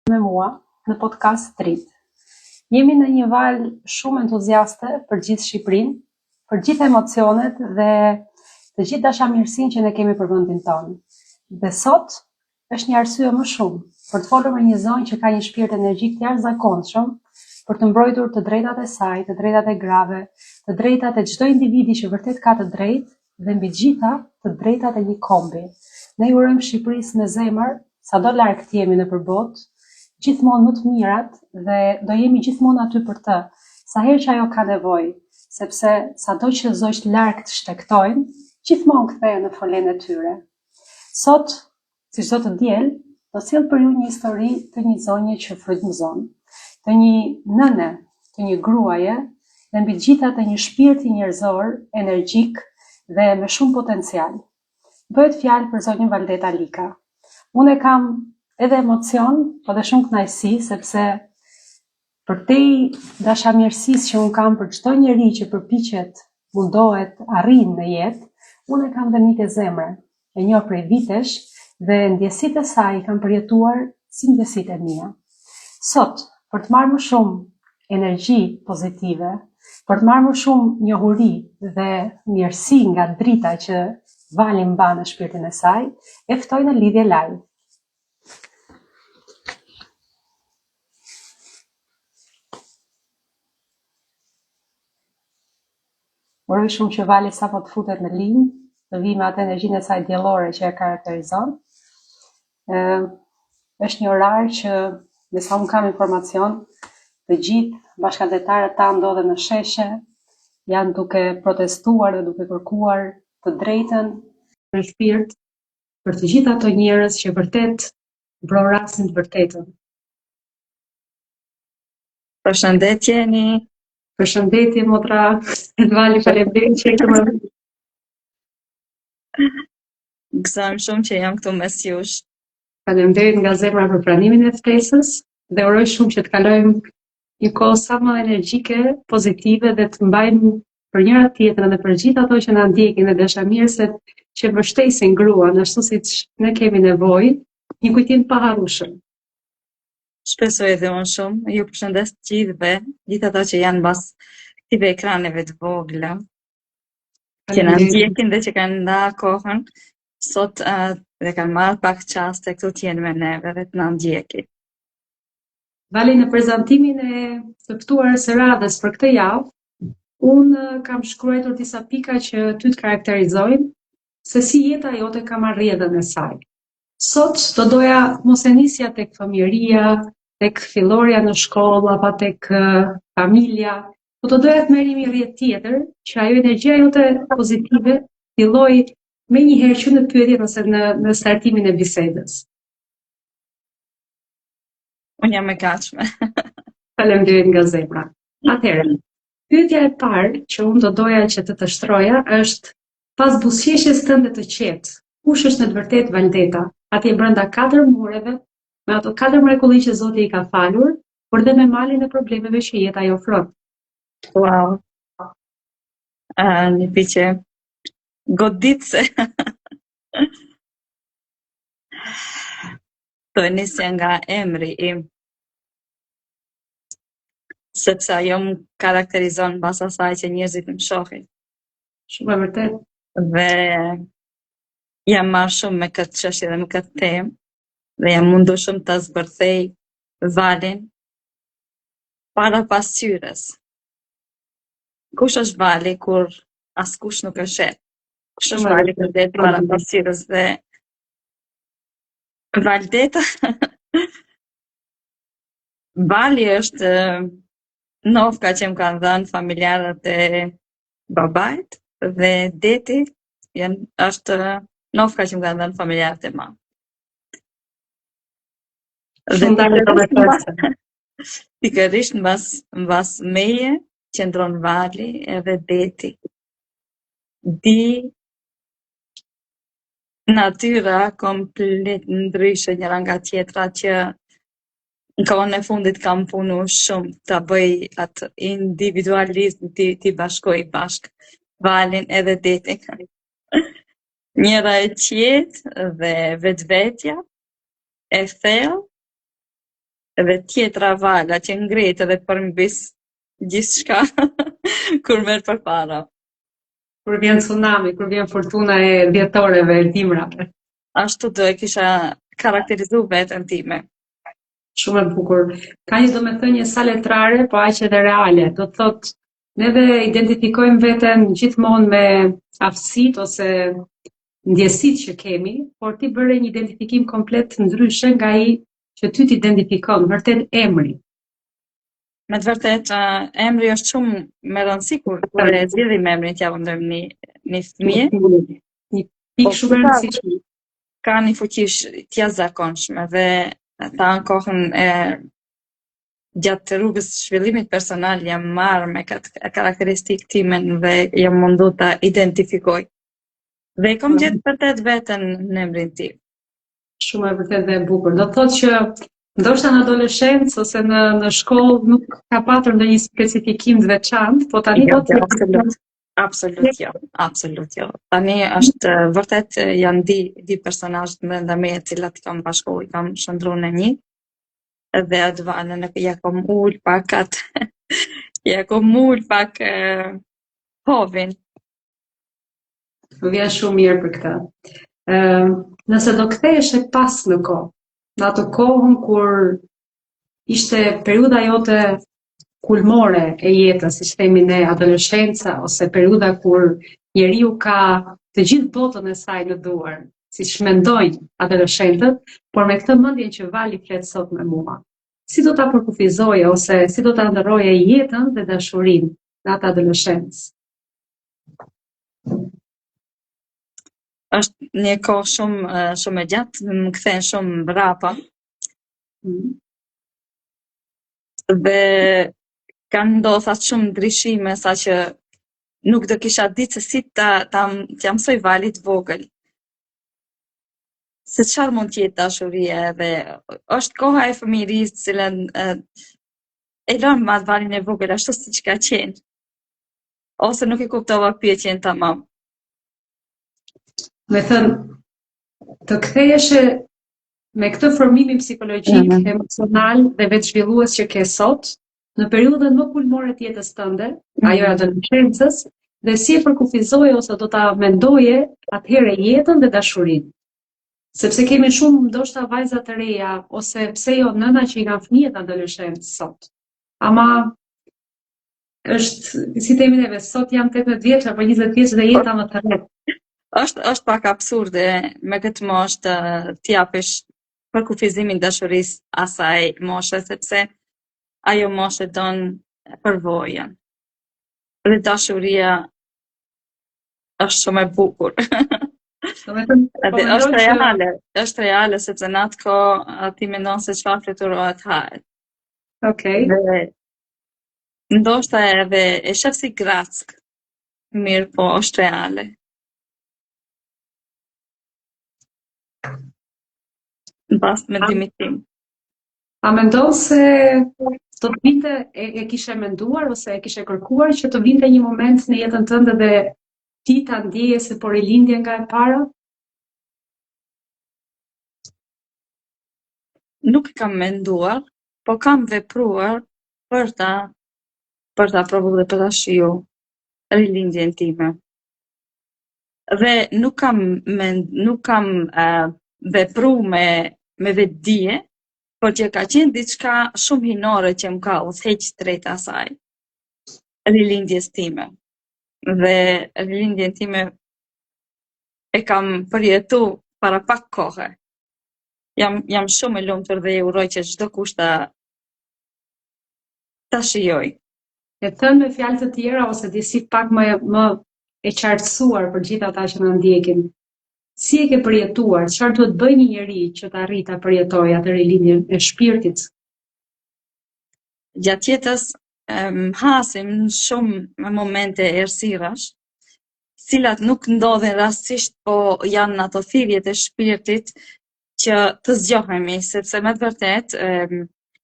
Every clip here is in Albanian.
me mua në podcast Trit. Jemi në një valë shumë entuziaste për gjithë Shqipërinë, për gjithë emocionet dhe të gjithë dashamirësinë që ne kemi për vendin tonë. Dhe sot është një arsye më shumë për të folur me një zonjë që ka një shpirt energjik të jashtëzakonshëm për të mbrojtur të drejtat e saj, të drejtat e grave, të drejtat e çdo individi që vërtet ka të drejtë dhe mbi gjitha të drejtat e një kombi. Ne ju urojmë Shqipërisë me zemër, sado larg të jemi nëpër botë, gjithmonë më të mirat dhe do jemi gjithmonë aty për të, sa herë që ajo ka nevojë, sepse sado që zogjt larg të shtektojnë, gjithmonë kthehen në folenë e tyre. Sot, si çdo të diel, do sjell për ju një histori të një zonje që frymëzon, të një nëne, të një gruaje dhe mbi gjitha të një shpirti njerëzor, energjik dhe me shumë potencial. Bëhet fjalë për zonjën Valdeta Lika. Unë e kam edhe emocion, po dhe shumë kënaqësi, sepse përtej dashamirësisë që unë kam për çdo njeri që përpiqet, mundohet, arrin në jetë, unë e kam dhe mike zemre, e njoh prej vitesh dhe ndjesitë e saj kam përjetuar si ndjesitë e mia. Sot, për të marrë më shumë energji pozitive, për të marrë më shumë njohuri dhe mirësi nga drita që Vali mban në shpirtin e saj, e ftoj në lidhje live. Uroj shumë që Vali sapo të futet në linjë, të vi me atë energjinë e saj diellore që e karakterizon. Është një orar që, me sa unë kam informacion, të gjithë bashkëdhetarët tanë ndodhen në sheshe, janë duke protestuar dhe duke kërkuar të drejtën në shpirt për të gjithë ato njerëz që vërtet brorasin të vërtetën. Përshëndetje Jeni. Përshëndetje motra, Vali, faleminderit që e më. Gëzojmë shumë që jam këtu mes jush. Faleminderit nga zemra për pranimin e ftesës dhe uroj shumë që të kalojmë një kohë sa më energjike, pozitive dhe të mbajmë për njëra tjetrën dhe për gjithë ato që na ndjekin dhe dashamirëset që mbështesin gruan ashtu siç ne kemi nevojë, një kujtim të paharrueshëm. Shpresoj edhe unë shumë. Ju përshëndes të gjithëve, gjithë ata që janë mbas këtyre ekraneve të vogla, që na ndjekin dhe që kanë nda kohën sot dhe kanë marrë pak çaste këtu të jenë me neve dhe të na ndjekin. Vali, në prezantimin e të ftuarës së radhës për këtë javë, unë kam shkruar disa pika që ty të karakterizojnë se si jeta jote ka marrë rrjedhën e saj. Sot do doja mos e nisja tek fëmijëria, tek fillorja në shkollë apo tek familja, po do doja të merrim një rrjet tjetër, që ajo energjia jote pozitive filloj me një herë që në pyetje ose në startimin e bisedës. Unë jam e gatshme. Faleminderit nga zemra. Atëherë, pyetja e parë që unë do doja që të shtroja është, pas buzëqeshjes tënde të qetë, kush është në të vërtetë Valdeta? Atje brenda 4 mureve, me ato 4 mrekulli që Zoti i ka falur, por dhe me malin e problemeve që jeta i ofron. Wow. Një pyetje goditse. Do nisja nga emri im, sepse ajo më karakterizon mbas asaj që njerëzit më shohin. Shumë e vërtet. Dhe jam marrë shumë me këtë çështje dhe me këtë temë dhe jam mundu shumë ta zbërthej Valin para pasqyrës. Kush është Vali kur askush nuk e sheh? Kush është Vali kur det para pasqyrës dhe Valdeta? Vali është nofka që më kanë dhënë familjarët e babait dhe deti është nofka që më kanë dhënë familjarët e mam. Pikërisht mbas meje qëndron Vali edhe deti. Di natyra komplet ndryshe njëra nga tjetra që në kohën e fundit kam punu shumë ta bëj atë individualizm, ti bashkoj bashk Valin edhe detin. Njëra e qetë dhe vetvetja, e thellë edhe tjetra vala që ngret edhe përmbys gjithçka kur merr përpara. Kur vjen tsunami, kur vjen fortuna e dhjetoreve, e dimrave. Ashtu do e kisha karakterizu veten time. Shumë e bukur. Ka një domethënie sa letrare, po aq edhe reale. Do të thotë, neve identifikojmë veten gjithmonë me aftësitë ose ndjesitë që kemi, por ti bëre një identifikim komplet ndryshe nga ai që ty t'identifikon, vërtet emri. Me të vërtet, emri është shumë me rëndësi kur e zgjidhim emrin t'ja vendojmë një fëmijë. Një pikë shumë e rëndësishme. Ka një fuqi t'jashtëzakonshme dhe ta në kohën e gjatë rrugës zhvillimit personal jam marrë me këtë karakteristikë timen dhe jam mundu ta identifikoj. Dhe kom gjetë vërtet veten në emrin tim. Shumë e vërtet dhe e bukur. Do të thotë që ndoshta në adoleshencë ose në shkollë nuk ka patur ndonjë specifikim të veçantë, po tani do të Absolut jo. Tani është vërtet janë di personazhe brenda meje të cilat kam bashku, i kam shndruar në një. Dhe atë valën ja kom ul pak atë ja kom ul pak hovin. Më vjen shumë mirë për këtë. Nëse do ktheheshe pas në kohë, në atë kohën kur ishte periudha jote kulmore e jetës, siç themi ne, adoleshenca, ose periudha kur njeriu ka të gjithë botën e saj në duar, siç mendojnë adoleshentët, por me këtë mendjen që Vali flet sot me mua. Si do ta përkufizoje ose si do ta ndërroje jetën dhe dashurinë në atë adoleshencë? Është një kohë shumë e gjatë, më kthen shumë mbrapa. Dhe kanë ndodhur shumë ndryshime saqë nuk do kisha ditë se si t'ja mësoj Valit vogël. Se çfarë mund të jetë dashuria dhe është koha e fëmijërisë, cilën e lëm me atë Valin e vogël ashtu siç ka qenë. Ose nuk e kuptova pyetjen tamam. Me thënë, të ktheheshe me këtë formimin psikologjik, emocional dhe vetë-zhvillues që ke sot, në periudhën më kulmore të jetës tënde, ajo e adoleshencës, dhe si e përkufizoje ose do ta mendoje atëherë jetën dhe dashurinë. Sepse kemi shumë ndoshta vajza të reja, ose pse jo nëna që i kanë fëmijët adoleshentë sot. Ama është, si themi neve, sot jam 18 vjeç apo 20 vjeç dhe jeta më të re. Është pak absurde me këtë moshë t'japësh përkufizimin dashurisë asaj moshe, sepse ajo moshe don përvojën. Dhe dashuria është shumë e bukur. Është reale sepse në atë kohë ti mendon se çfarë fluturohet hahet. Okej. Dhe ndoshta edhe e shef si grack. Mirë, po është reale. Pas mendimit tim. A mendon se do të vinte e kishe menduar ose e kishe kërkuar që të vinte një moment në jetën tënde dhe ti ta ndjeje se po rilindje nga e para? Nuk kam menduar, po kam vepruar për ta provu dhe për ta shiju rilindjen time. Dhe nuk kam vepru me vetdije, por që ka qenë diçka shumë hinore që më ka udhëheq drejt asaj rilindjes time. Dhe rilindjen time e kam përjetu para pak kohë. Jam shumë e lumtur dhe e uroj që çdo kush ta shijoj. E thënë me fjalë të tjera ose disi pak më e qartësuar për gjithë ata që na ndjekin. Si e ke përjetuar? Çfarë duhet bëj një njeri që të arrijë ta përjetojë atë rilindjen e shpirtit? Gjatë jetës hasim shumë momente errësirash, cilat nuk ndodhin rastësisht, po janë ato thirrjet e shpirtit që të zgjohemi, sepse me të vërtet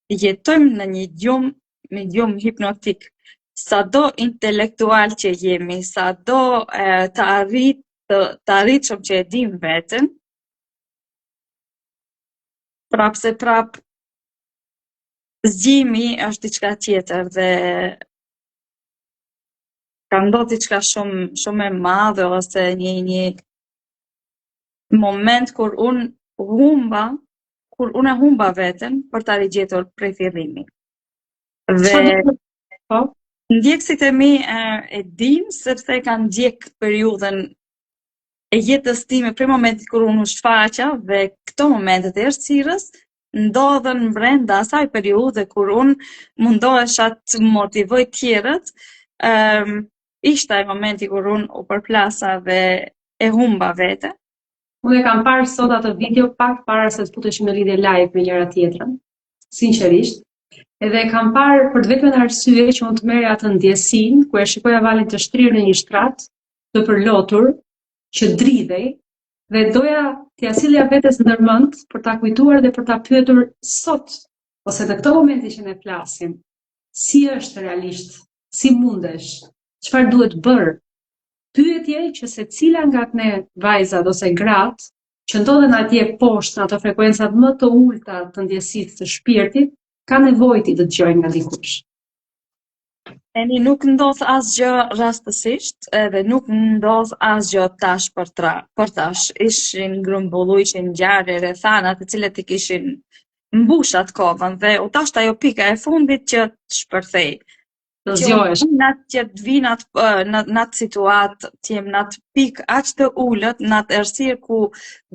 jetojmë në një gjumë hipnotik. Sado intelektual që jemi, sado të arritshëm që e dim veten, prap zgjimi është diçka tjetër dhe ka ndodhur diçka shumë e madhe ose një moment kur unë e humba veten për ta rigjetur prej fillimit. Dhe Po, ndjekësit e mi e din sepse kanë ndjek periudhën e jetës time prej momentit kur unë u shfaqa dhe këto momentet e errësirës ndodhen brenda asaj periudhe kur unë mundohesha të motivoj tjerët. Ishte ai momenti kur unë u përplasa dhe e humba vete. unë e kam parë sot atë video pak para se të futeshim në lidhje live me njëra tjetrën, sinqerisht. Edhe e kam parë për të vetën arsye që unë të merja atë ndjesinë, ku e shikoja Valin të shtrirë në një shtrat, të përlotur, që dridhej, dhe doja t'ia sillja vetes ndërmend për ta kujtuar dhe për ta pyetur sot, ose në këto momente që ne flasim, si është realisht, si mundesh, çfarë duhet bërë. Pyetje që secila nga ne vajzat ose gratë që ndodhen atje poshtë në ato frekuencat më të ulta të ndjesisë të shpirtit, ka nevojë t'i dëgjojnë nga dikush. Nuk ndodh asgjë rastësisht, edhe nuk ndodh asgjë tash për tash. Ishin grumbullu, ishin ngjarje rrethana të cilet i kishin mbushat kovën dhe u tash ajo pika e fundit që të shpërthej. Të zgjohesh. Që të vinë në atë situatë, të jem në atë pikë aq të ulët, në atë errësirë ku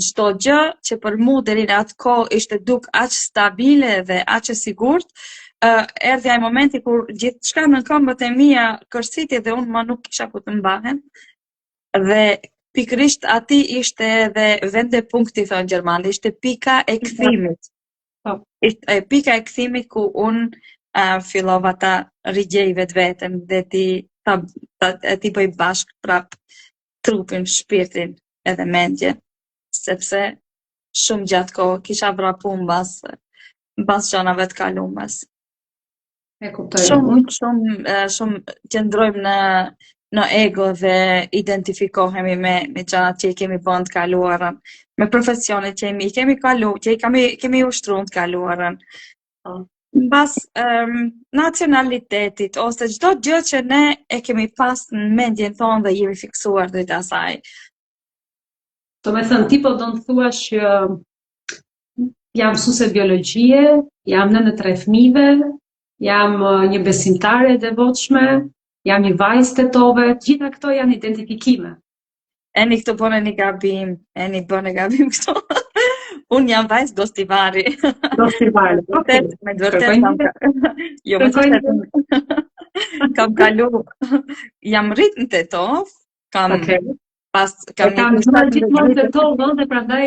çdo gjë që për mua deri në atë kohë ishte duk aq stabile dhe aq e sigurt, erdhi ai momenti kur gjithçka në këmbët e mia kërsiti dhe unë më nuk kisha ku të mbahem. Dhe pikërisht aty ishte edhe vendepunkti thon gjermanët, ishte pika e kthimit. Ishte pika e kthimit ku unë fillova ta rigjej vetveten dhe ti bëj bashk prap trupin, shpirtin edhe mendjen, sepse shumë gjatë kohë kisha vrapu mbas gjanave të kalumes. E kuptoj. Shumë qëndrojmë në ego dhe identifikohemi me gjanat që i kemi bën të kaluarën, me profesionet që i kemi ushtruar të kaluarën. Mbas nacionalitetit ose çdo gjë që ne e kemi pas në mendjen tonë dhe jemi fiksuar drejt asaj. Do me thënë, ti po do të thuash që jam mësuese biologjie, jam nënë 3 fëmijëve, jam një besimtare e devotshme, jam një vajzë tetove, gjitha këto janë identifikime. Eni këtu bën një gabim, këtu. Unë jam vajzë Gostivari. Gostivari. Me vërtet kam kalu. Jam rrit në Tetov, kam gjithmonë në Tetov, dhe prandaj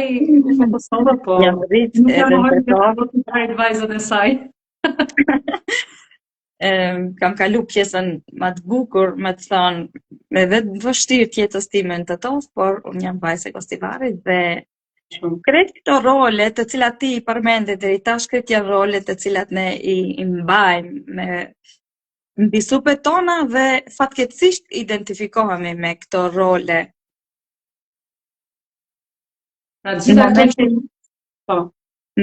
në Kosovë, po. Jam rrit edhe në Tetov. Nuk vajzën e saj. Kam kalu pjesën më të bukur, me të thonë, me vetë vështirë tjetës time në Tetov, por unë jam vajzë e Gostivarit dhe kretë këto role të cilat ti i përmende deri tash, kretë janë role të cilat ne i mbajmë me mbi supet tona dhe fatkeqësisht identifikohemi me këto role.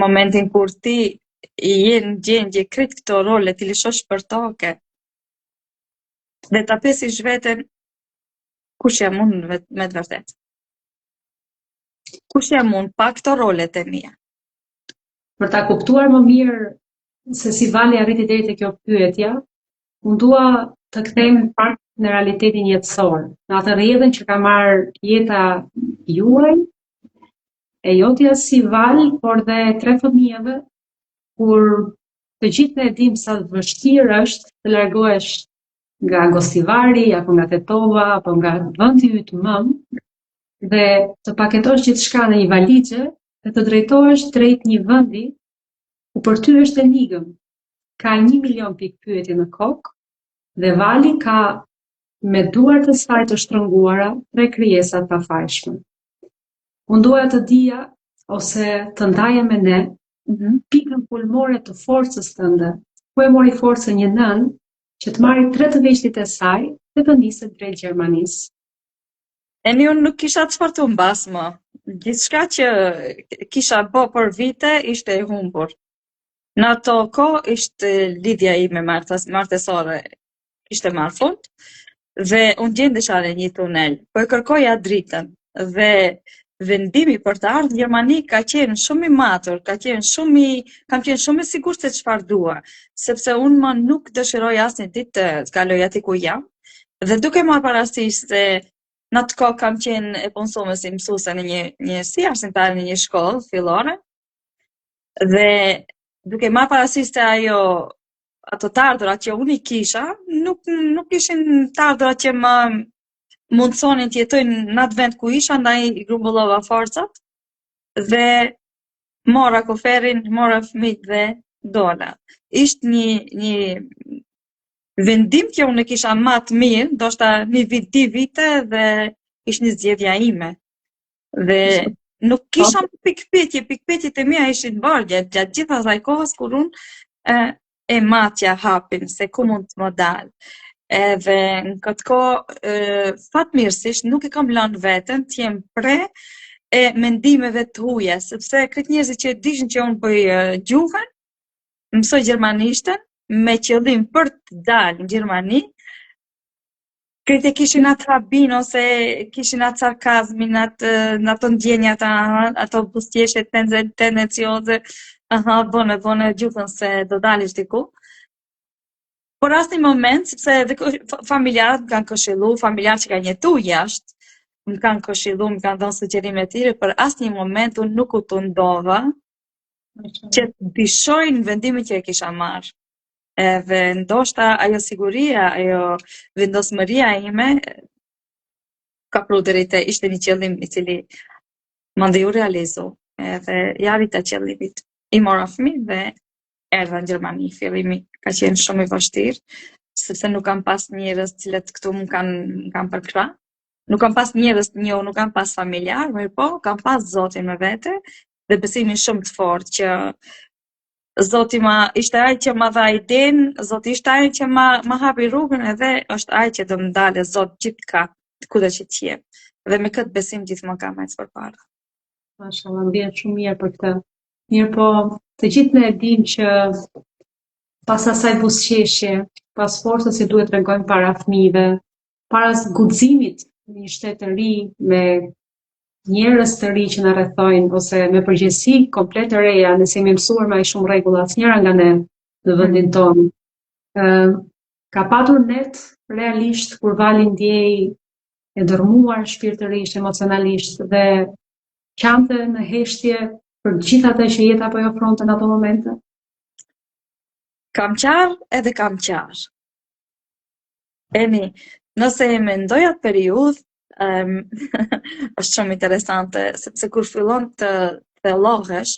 Momentin kur ti i jenë gjendje kretë këto role ti lëshosh për toke dhe ta pesish veten kush jam unë me të vërtetë. Kush jam unë pa këto rolet e mia? Për ta kuptuar më mirë se si Vali arriti deri te kjo pyetja, unë dua të kthejmë pak në realitetin jetësor, në atë rrjedhën që ka marrë jeta juaj, e jotja si Val, por dhe 3 fëmijëve, kur të gjithë ne dim sa vështirë është të largohesh nga Gostivari, apo nga Tetova, apo nga vendi yt mëm, dhe të paketosh gjithçka në një valixhe dhe të drejtohesh drejt një vendi ku për ty është enigëm. Ka 1 milion pikë pyetje në kokë dhe Vali ka me duart e saj të shtrënguara 3 krijesa të pafajshme. Unë doja të dija ose të ndaja me ne pikën pulmore të forcës tënde, ku e mori forcën një nën që të marri 3 të veçlit e saj dhe të niset drejt Gjermanisë. Unë nuk kisha çfarë të mbas më. Gjithçka që kisha bë për vite ishte e humbur. Në ato kohë ishte lidhja ime martesore ishte marrë fund dhe unë gjendesha në një tunel, po e kërkoja dritën dhe vendimi për të ardhur në Gjermani ka qenë shumë i matur, kam qenë shumë e sigurt se çfarë dua, sepse unë më nuk dëshiroj asnjë ditë të kaloj aty ku jam, dhe duke marrë parasysh se në atë kohë kam qenë e punësuar si mësuese në një si arsimtare në një shkollë fillore, dhe duke marrë parasysh se ato të ardhurat që unë i kisha, nuk ishin të ardhurat që më mundsonin të jetoj në atë vend ku isha, ndaj i grumbullova forcat dhe mora kuferin, mora fëmijët dhe dola. Ishte një vendim që unë e kisha më të mirë, ndoshta një vit, 2 vite dhe ishte një zgjedhja ime. Dhe nuk kisha pikpyetjet e mia ishin vargje gjatë gjithë asaj kohës kur unë e matja hapin se ku mund të më dalë. Edhe në këtë kohë fatmirësisht nuk e kam lënë veten të jem pre e mendimeve të huaja, sepse këtë njerëzit që dishin që unë bëj gjuhën, mësoj gjermanishten me qëllim për të dalë në Gjermani, këtë kishin atë rabin ose kishin atë sarkazmin, ato ndjenjat, ato buzëqeshje tendencioze, bone gjuhën se do dalësh diku. Por asnjë moment, sepse edhe familjarët më kanë këshillu, familjarë që kanë jetuar jashtë, më kanë këshillu, më kanë dhënë sugjerime të tjera, për asnjë moment unë nuk u tundova që të bishoj në vendimin që e kisha marrë. Edhe ndoshta ajo siguria, ajo vendosmëria ime ka pru deri te ishte një qëllim i cili mande u realizu. Edhe ja arrita qëllimit. I mora fëmijë dhe erdha në Gjermani. Fillimi ka qenë shumë i vështirë, sepse nuk kam pas njerëz të cilët këtu më kanë përkrah. Nuk kam pas njerëz të njohur, nuk kam pas familjar, mirë po, kam pas Zotin me vete dhe besimin shumë të fortë që Zoti ishte ai që ma dha idenë, Zoti ishte ai që ma hapi rrugën edhe është ai që do më dalë Zot gjithka, kudo që të jem. Dhe me këtë besim gjithmonë kam ecë përpara. Mashallah, mbien shumë mirë për këtë. Mirë po, të gjithë ne e dimë që pas asaj buzëqeshje, pas forcës që duhet tregojmë para fëmijëve, para guximit në një shtet të ri me njerëz të ri që na rrethojnë ose me përgjegjësi komplet të reja, nëse jemi mësuar me aq shumë rregulla asnjëra nga ne në vendin tonë. Ka patur net realisht kur Vali ndjej e dërmuar shpirtërisht, emocionalisht dhe qante në heshtje për gjithë atë që jeta po i ofronte në ato momente? Kam qarë edhe kam qarë. Nëse e mendoj atë periudhë, është shumë interesante, sepse kur fillon të thellohesh,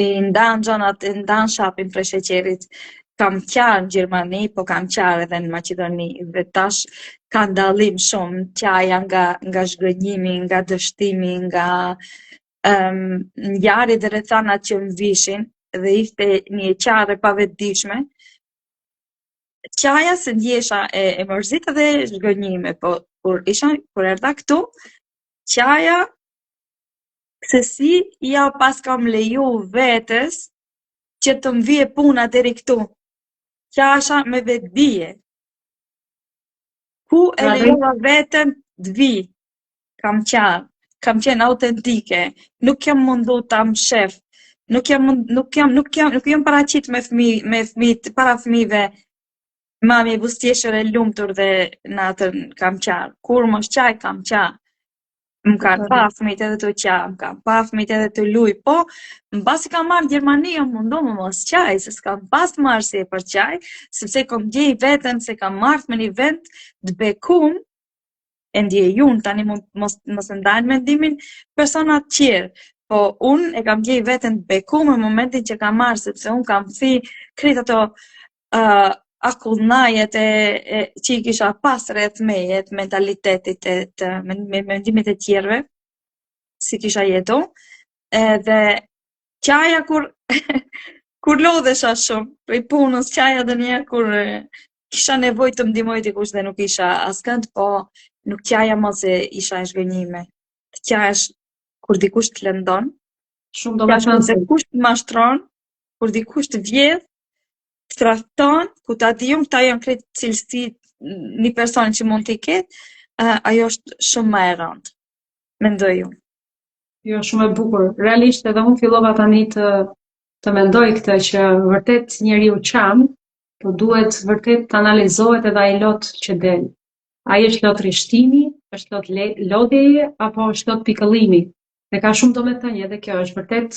i ndan gjonat, i ndan shapin prej sheqerit, kam qarë në Gjermani, po kam qarë edhe në Maqedoni, dhe tash ka dallim shumë qaja nga zhgënjimi, nga dështimi, nga ngjarjet dhe rrethanat që më vishin, dhe ishte një qarë e pavetdijshme. Qaja se ndjesha e mërzit dhe zhgënjime, po kur erdha këtu, qaja se si ja pas kam leju vetes që të më vije puna deri këtu. Qasha me vetdije. Ku e lejova veten të vi? Kam qenë autentike, nuk jam mundu ta më shef, nuk jam paraqit me fëmijët, para fëmijëve, mami e buzëqeshur e lumtur dhe natën kam qarë. Kur më shqaj, kam qarë. Më kanë pa fëmijët edhe të qarë, më kanë pa fëmijët edhe të luj, po, mbasi kam marrë Gjermani, jam mundu më mos qaj, se s'kam pas marrësi e për qaj, sepse kom gjej veten se kam marrë me një vend të bekum, e ndjej unë, tani mos e ndajnë mendimin personat tjerë, po unë e kam gjej veten të bekum në momentin që kam marrë, sepse unë kam thi krejt ato akullnajet që i kisha pas rreth meje, mentalitetit, me mendimet e tjerëve, si kisha jetu, edhe qaja kur lodhesha shumë, prej punës qaja dhe njerë kur kisha nevojë të më ndihmoj dikush dhe nuk isha askënd, po nuk qaja mos e isha e zhgënjime. Të qajash kur dikush të lëndon, shumë do me thënë se kush të mashtron, kur dikush të vjedh, të trafton, ku ta dijum, këta janë kretë cilësi një person që mund t'i ketë, ajo është shumë më e rëndë, mendoj unë. Jo, shumë e bukur. Realisht edhe unë fillova tani të mendoj këtë që vërtet njeriu çan, po duhet vërtet të analizohet edhe ai lot që del. Ai është lot rrishtimi, është lot lodheje, apo është lot pikëllimi. Dhe ka shumë domethënie edhe kjo është vërtet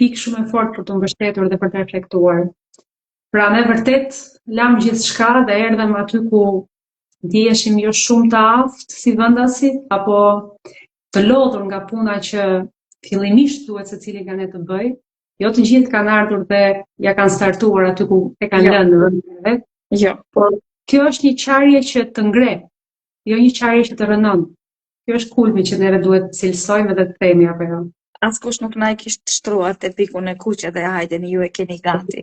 pikë shumë e fortë për të mbështetur dhe për të reflektuar. Pra ne vërtet lam gjithçka dhe erdhëm aty ku ndiheshim jo shumë të aftë si vendasit, apo të lodhur nga puna që fillimisht duhet secili nga ne të bëj. Jo të gjithë kanë ardhur dhe ja kanë startuar aty ku e kanë lënë në vendin e vet. Jo. Por kjo është një qarje që të ngre, jo një qarje që të rënon. Kjo është kulmi që ne duhet të cilësojmë dhe të themi apo jo. Askush nuk na e kishte shtruar te pikun e kuqe dhe hajde ju e keni gati.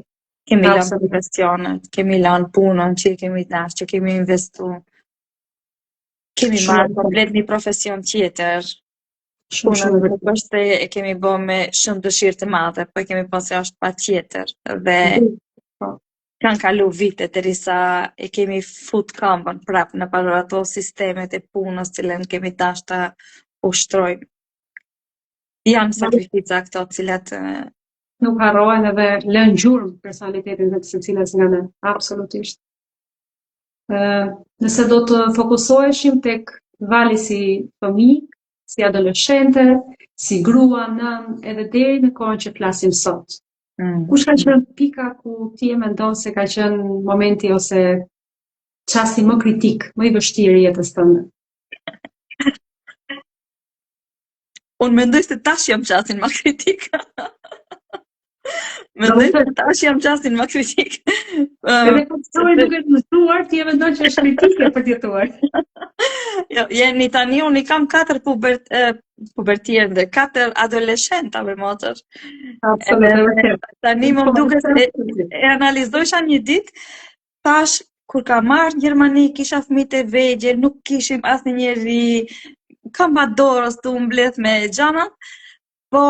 Kemi lanë profesionet, kemi lanë punën që kemi dashur, që kemi investuar. Kemi marrë komplet një profesion tjetër. Punën nuk është se e kemi bë me shumë dëshirë të madhe, po e kemi pas se është patjetër. Dhe kanë kalu vite derisa e kemi fut këmbën prap në para ato sistemet e punës cilën kemi dashur ta ushtrojmë. Janë sakrifica këto cilat nuk harrohen edhe lën gjurmë personalitetin të secilës nga ne, absolutisht. Nëse do të fokusoheshim tek vali si fëmijë, si adoleshente, si grua, nën, edhe deri në kohën që flasim sot. Kush ka qenë pika ku ti e mendon se ka qenë momenti ose çasti më kritik, më i vështirë i jetës tënde? Unë mendoj se tash jam çastin më kritik. Mendoj se tash jam çastin më kritik. Edhe kur duke të mësuar, ti e mendon që është kritike për të jetuar. Jo, jeni tani unë i kam 4 pubertierë dhe 4 adoleshenta me motor. Absolutisht. Tani më duket e analizojsha një ditë, tash kur kam marrë në Gjermani, kisha fëmijë të vegjël, nuk kishim asnjëri, kam dorës të mbledh me xhana, po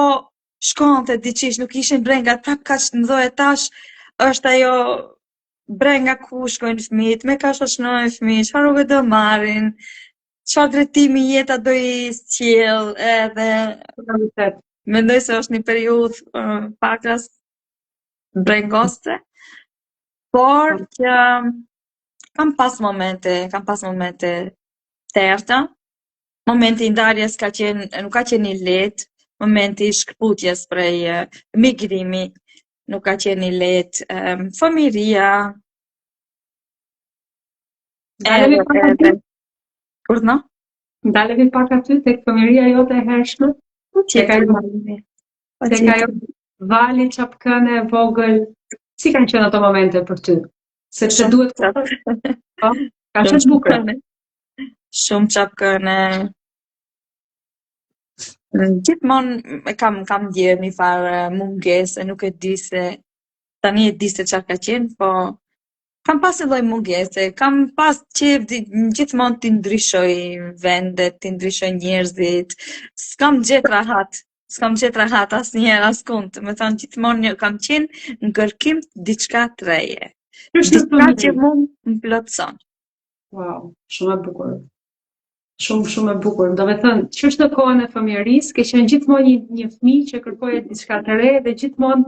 shkonte diçish, nuk ishin brengat prap kaq të mëdha, tash është ajo brenga ku shkojnë fëmijët, me ka shoqënojnë fëmijët, çfarë rrugë do marrin, çfarë drejtimi jeta do i sjell, edhe mendoj se është një periudhë pakas brengoste, por që kam pas momente të errta. Momenti i ndarjes nuk ka qenë i lehtë, momenti i shkputjes prej migrimi nuk ka qenë i lehtë, fëmijëria. Ndalemi pak aty tek fëmijëria jote e hershme. Tek ajo vali çapkëne e vogël. Si kanë qenë ato momente për ty? Sepse duhet ka qenë bukur. Shumë çapkëne. Gjithmonë kam ndjerë një farë mungesë, nuk e di se tani e di se çfarë ka qenë, po kam pas një lloj mungese, kam pas qejf gjithmonë të ndryshoj vendet, të ndryshoj njerëzit, s'kam gjetë rahat asnjëherë askund, me thënë gjithmonë kam qenë në kërkim diçka të reje. Diçka që më plotson. Wow, shumë e bukur. Shumë e bukur. Do me thënë, që është në kohën e fëmijërisë, ke qenë gjithmonë një fëmijë që kërkoi diçka të re dhe gjithmonë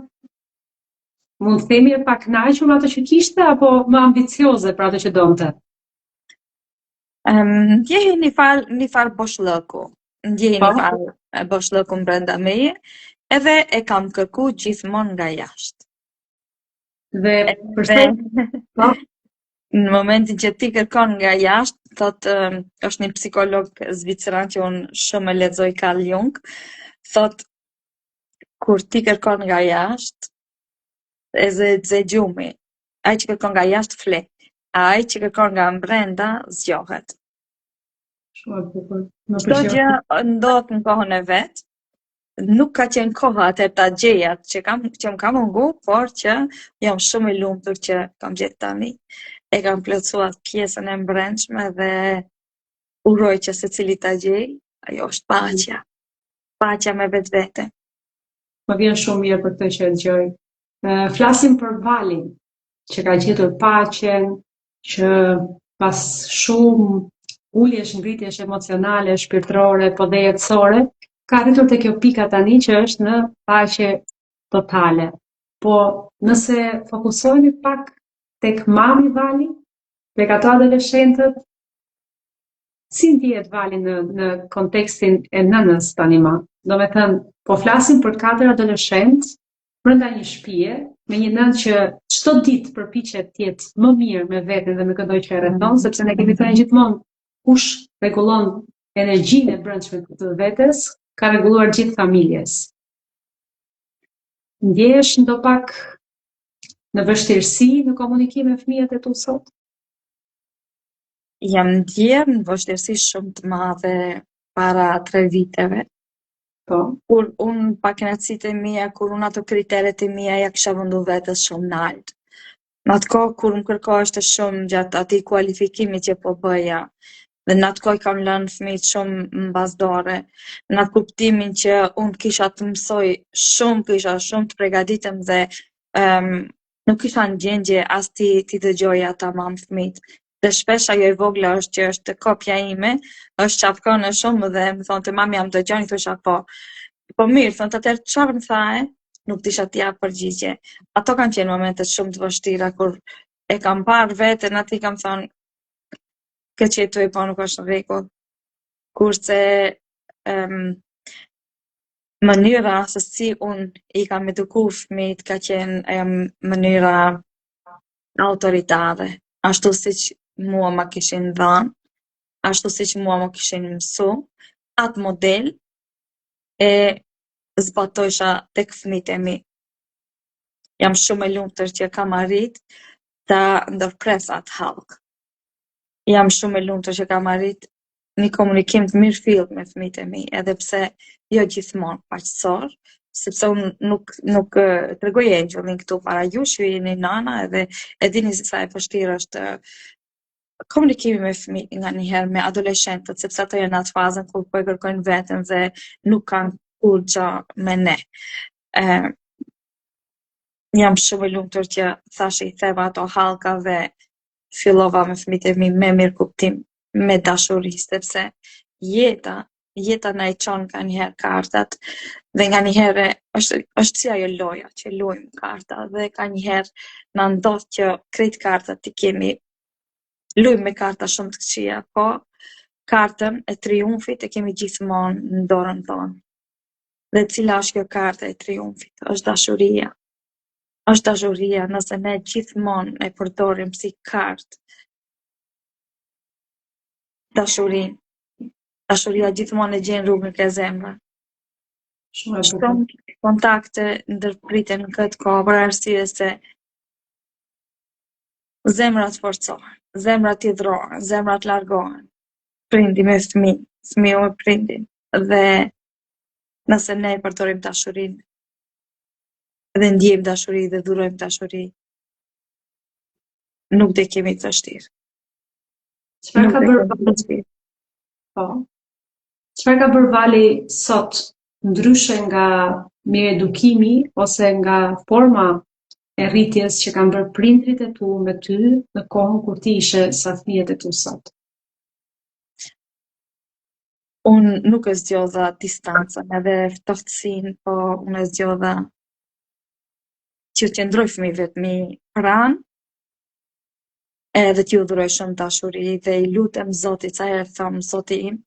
mund të themi e pakënaqur me ato që kishte apo më ambicioze për ato që donte? Ndjehi një farë boshllëku. Ndjehi një farë boshllëku brenda meje, edhe e kam kërku gjithmonë nga jashtë. Dhe përse? Në momentin që ti kërkon nga jashtë, thotë, është një psikolog zviceran që unë shumë e lexoj, Carl Jung, thotë, kur ti kërkon nga jashtë, e ze gjumi, ai që kërkon nga jashtë fle, ai që kërkon nga brenda zgjohet. Shumë e bukur. Çdo gjë ndodh në kohën e vet. Nuk ka qenë koha atë ta gjejat që më ka mungu, por që jam shumë i lumtur që kam gjetë tani. E kam plotësuar pjesën e brendshme dhe uroj që secili ta gjej, ajo është paqja. Paqja me vetvete. Më vjen shumë mirë për këtë që e dëgjoj. Flasim për Valin, që ka gjetur paqen, që pas shumë uljesh ngritjesh emocionale, shpirtërore, po dhe jetësore, ka arritur te kjo pika tani që është në paqe totale. Po nëse fokusohemi pak tek mami Vali, tek ato adoleshentët, si ndihet Vali në kontekstin e nënës tani më? Do me thënë, po flasim për 4 adoleshentë brenda një shtëpie, me një nënë që çdo ditë përpiqet të jetë më mirë me veten dhe me çdo që e rrethon, sepse ne kemi thënë gjithmonë kush rregullon energjinë e brendshme të vetes, ka rregulluar gjithë familjes. Ndjehesh ndo pak në vështirësi në komunikim me fëmijët e tu sot? Jam ndjer në vështirësi shumë të madhe para 3 viteve. Po. Kur unë pa kënaqësitë e mia, kur unë ato kriteret e mia ja kisha vendu vetes shumë nalt. Në atë kohë kur më kërkoheshte shumë gjatë atij kualifikimi që po bëja, dhe në atë kohë kam lënë fëmijët shumë mbasdore, në atë kuptimin që unë kisha të mësoj shumë, kisha shumë të përgatitem dhe nuk kisha në gjendje as ti dëgjoja tamam fëmijët. Dhe shpesh ajo e vogla është që është kopja ime, është çapkone shumë dhe më thonte mami jam dëgjon, i thosha po. Po mirë, thonte atëherë çfarë më thaje? Nuk disha t'ja përgjigje. Ato kanë qenë momente shumë të vështira kur e kam parë veten aty kam thënë këtë që jetoj po nuk është në rregull. Kurse mënyra se si unë i kam edukuar fëmijët ka qenë mënyra autoritare, ashtu siç mua ma kishin dhënë, ashtu siç mua ma kishin mësu, atë model e zbatojsha tek fëmijët e mi. Jam shumë e lumtur që kam arrit ta ndërpres atë hallk. Jam shumë e lumtur që kam arrit një komunikim të mirëfillt me fëmijët e mi, edhe pse jo gjithmonë paqësor, sepse unë nuk tregoj Angelin këtu para jush, ju jeni nana edhe e dini se sa e vështirë është komunikimi me fëmijë nga njëherë me adoleshentët, sepse ato janë në atë fazën kur po e kërkojnë veten dhe nuk kanë kur gjë me ne. Jam shumë e lumtur që thashë i theva ato hallka dhe fillova me fëmijët e mi me mirë kuptim, me dashuri, sepse jeta na i çon nga njëherë kartat dhe nga njëherë është si ajo loja që luajmë karta dhe ka njëherë na ndodh që krejt kartat i kemi luajmë me karta shumë të këqija, po kartën e triumfit e kemi gjithmonë në dorën tonë. Dhe cila është kjo karta e triumfit? Është dashuria. Është dashuria nëse ne gjithmonë e përdorim si kartë dashurinë. Dashuria gjithmonë e gjen rrugën ke zemra. Shumë kontakte ndërpriten në këtë kohë për arsye se zemrat forcohen, zemrat i dhrohen, zemrat largohen. Prindi me fëmijë, fëmiu me prindin. Dhe nëse ne përdorim dashurinë dhe ndjejmë dashuri dhe dhurojmë dashuri, nuk do kemi të vështirë. Çfarë ka bërë Po. Çfarë ka bërë Vali sot ndryshe nga mirëedukimi ose nga forma e rritjes që kanë bërë prindrit e tu me ty në kohën kur ti ishe sa fëmijët e tu sot? Unë nuk e zgjodha distancën edhe ftoftsinë, po unë e zgjodha që qëndroj fëmijëve të mi pranë, edhe t'ju dhuroj shumë dashuri dhe i lutem Zotit, sa herë them Zoti im,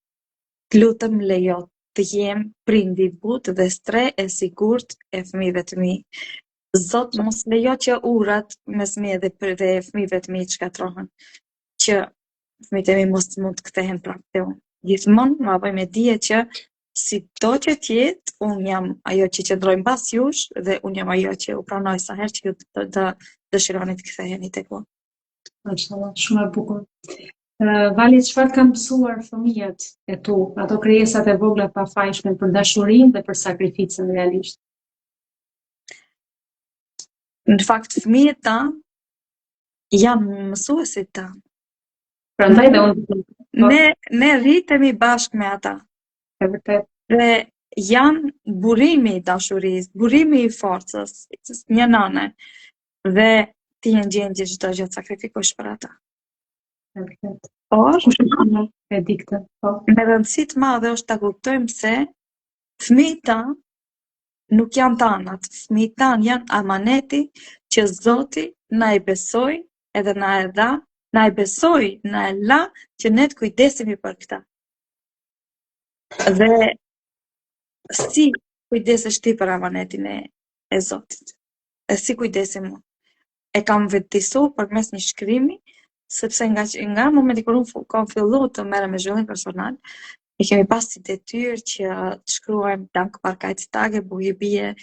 të lutem lejo të jem prindi but dhe stre e sigurt e fëmijëve të mi. Zot mos lejo që urat mes me dhe fëmijëve të mi të shkatrohen, që fëmijët e mi mos mund të kthehen prapë te unë. Gjithmonë ma bëj me dije që si do që t'jetë, unë jam ajo që qëndroj mbas jush dhe unë jam ajo që u pranoj sa herë që ju të dëshironi të ktheheni tek unë. Mashallah, shumë e bukur. Vali, çfarë kanë mësuar fëmijët e tu, ato krijesat e vogla pafajshme për dashurinë dhe për sakrificën realisht? Në fakt fëmijët tanë janë mësuesit tanë. Prandaj dhe unë Ne rritemi bashkë me ata. E vërtet. Dhe janë burimi i dashurisë, burimi i forcës, një nane, dhe ti në gjendje çdo gjë të sakrifikosh për ata. Por, e di këtë, po. me rëndësi të madhe është ta kuptojmë se fëmijët tanë nuk janë tanat, fëmijët tanë janë amaneti që Zoti na i besoi edhe na e dha, na e besoi, na e la që ne të kujdesemi për këta. Dhe si kujdesesh ti për amanetin e Zotit? E si kujdesem unë? E kam vetëdijsu përmes një shkrimi, sepse nga momenti kur unë kam filluar të merrem me zhvillim personal, e kemi pas si detyrë që të shkruajmë dankbarkajtstage, buhi bie,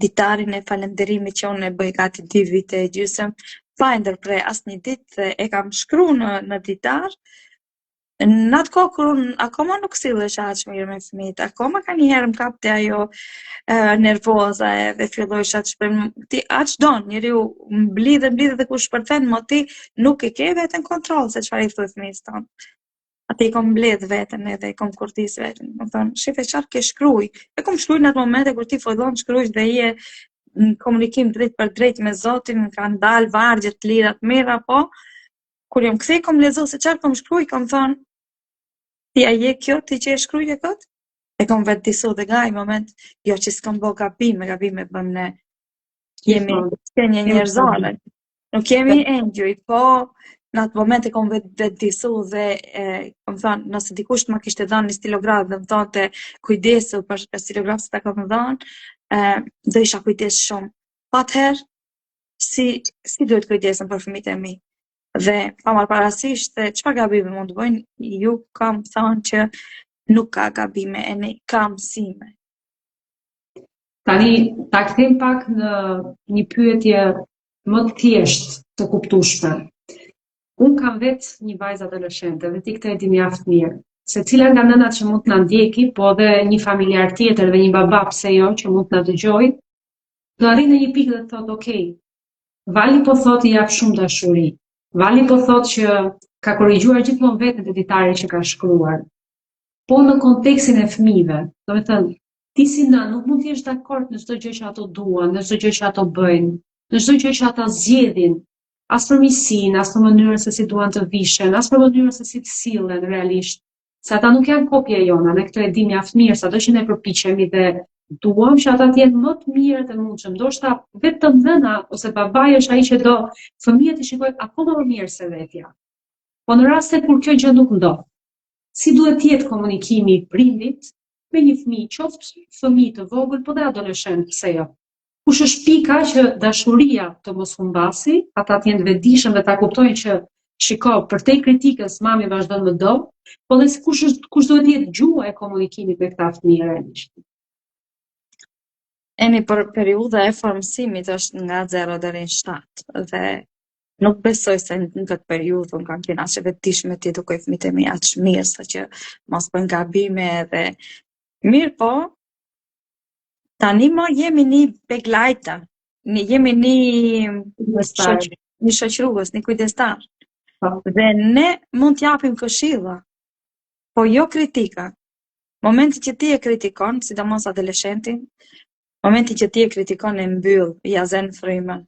ditarin e falënderimit që unë e bëj gati 2 vite e gjysmë, pa e ndërprer asnjë ditë dhe e kam shkruar në ditar. Në atë kohë kur unë akoma nuk sillesha aq mirë me fëmijët, akoma ka një herë më kapte ajo nervoza edhe fillojsha të shpreh ti aq don, njeriu mblidhe dhe kur shpërthen mo ti nuk e ke veten kontroll se çfarë i thuaj fëmijës tonë. Atë i kom mbledh veten edhe i kom kurtis veten. Do thon, shife çfarë ke shkruaj. E kom shkruaj në atë momente kur ti fillon shkruaj dhe je në komunikim drejt për drejt me Zotin, kanë dalë vargje të lira të mira, po kur jam kthej kom lexuar se çfarë kom shkruaj, kom thon ti a je kjo ti që e shkruaj kot? E kom vetëdijsu dhe nga ai moment, jo që s'kam bë gabime bëm ne. Jemi qenie njerëzore. Nuk jemi engjëj, po në atë moment e kom vetëdijsu dhe kom thënë, nëse dikush ma kishte dhënë një stilograf dhe më thonte kujdesu për stilograf që ta kam dhënë, do isha kujdes shumë. Atëherë, si duhet kujdesem për fëmijët e mi? Dhe pa marrë parasysh se çfarë gabime mund të bëjnë, ju kam thënë që nuk ka gabime e ne ka mësime. Tani, ta kthejmë pak në një pyetje më të thjeshtë të kuptueshme. Unë kam vetë një vajzë adoleshente dhe ti këtë e di mjaft mirë. Se cila nga nënat që mund të na ndjeki, po edhe një familjar tjetër dhe një baba pse jo që mund të na dëgjojë, do arrijë në një pikë dhe thotë, "Okej, Vali po thotë i jap shumë dashuri. Vali po thotë që ka korrigjuar gjithmonë veten te ditari që ka shkruar. Po në kontekstin e fëmijëve, do të thënë, ti si nën nuk mund të jesh dakord në çdo gjë që ato duan, në çdo gjë që ato bëjnë, në çdo gjë që ata zgjedhin, as për misin, as për mënyrën se si duan të vishen, as për mënyrën se si të sillen realisht. Se ata nuk janë kopja jona, ne këtë e dim mjaft mirë, sado që ne përpiqemi dhe duam që ata të jenë më të mirët e mundshëm. Ndoshta vetëm nëna ose babai është ai që do fëmijët i shikojnë akoma më mirë se vetja. Po në raste kur kjo gjë nuk ndodh, si duhet të jetë komunikimi i prindit me një fëmijë, qoftë fëmijë të vogël, po dhe adoleshent, pse jo? Kush është pika që dashuria të mos humbasi, ata të jenë vetëdijshëm dhe ta kuptojnë që shiko, përtej kritikës mami vazhdon më do, po dhe kush duhet të jetë gjuha e komunikimit me këta fëmijë realisht. Për periudha e formësimit është nga 0 deri në 7 dhe nuk besoj se në këtë periudhë unë kam qenë aq e vetëdijshme të edukoj fëmijët e mi aq mirë sa që mos bëjnë gabime dhe mirë, po tani më jemi një beglajta, jemi një shoqërues, një kujdestar. Dhe ne mund t'japim këshilla, po jo kritika. Momenti që ti e kritikon, sidomos adoleshentin, momenti që ti e kritikon e mbyll, ja zen frymën.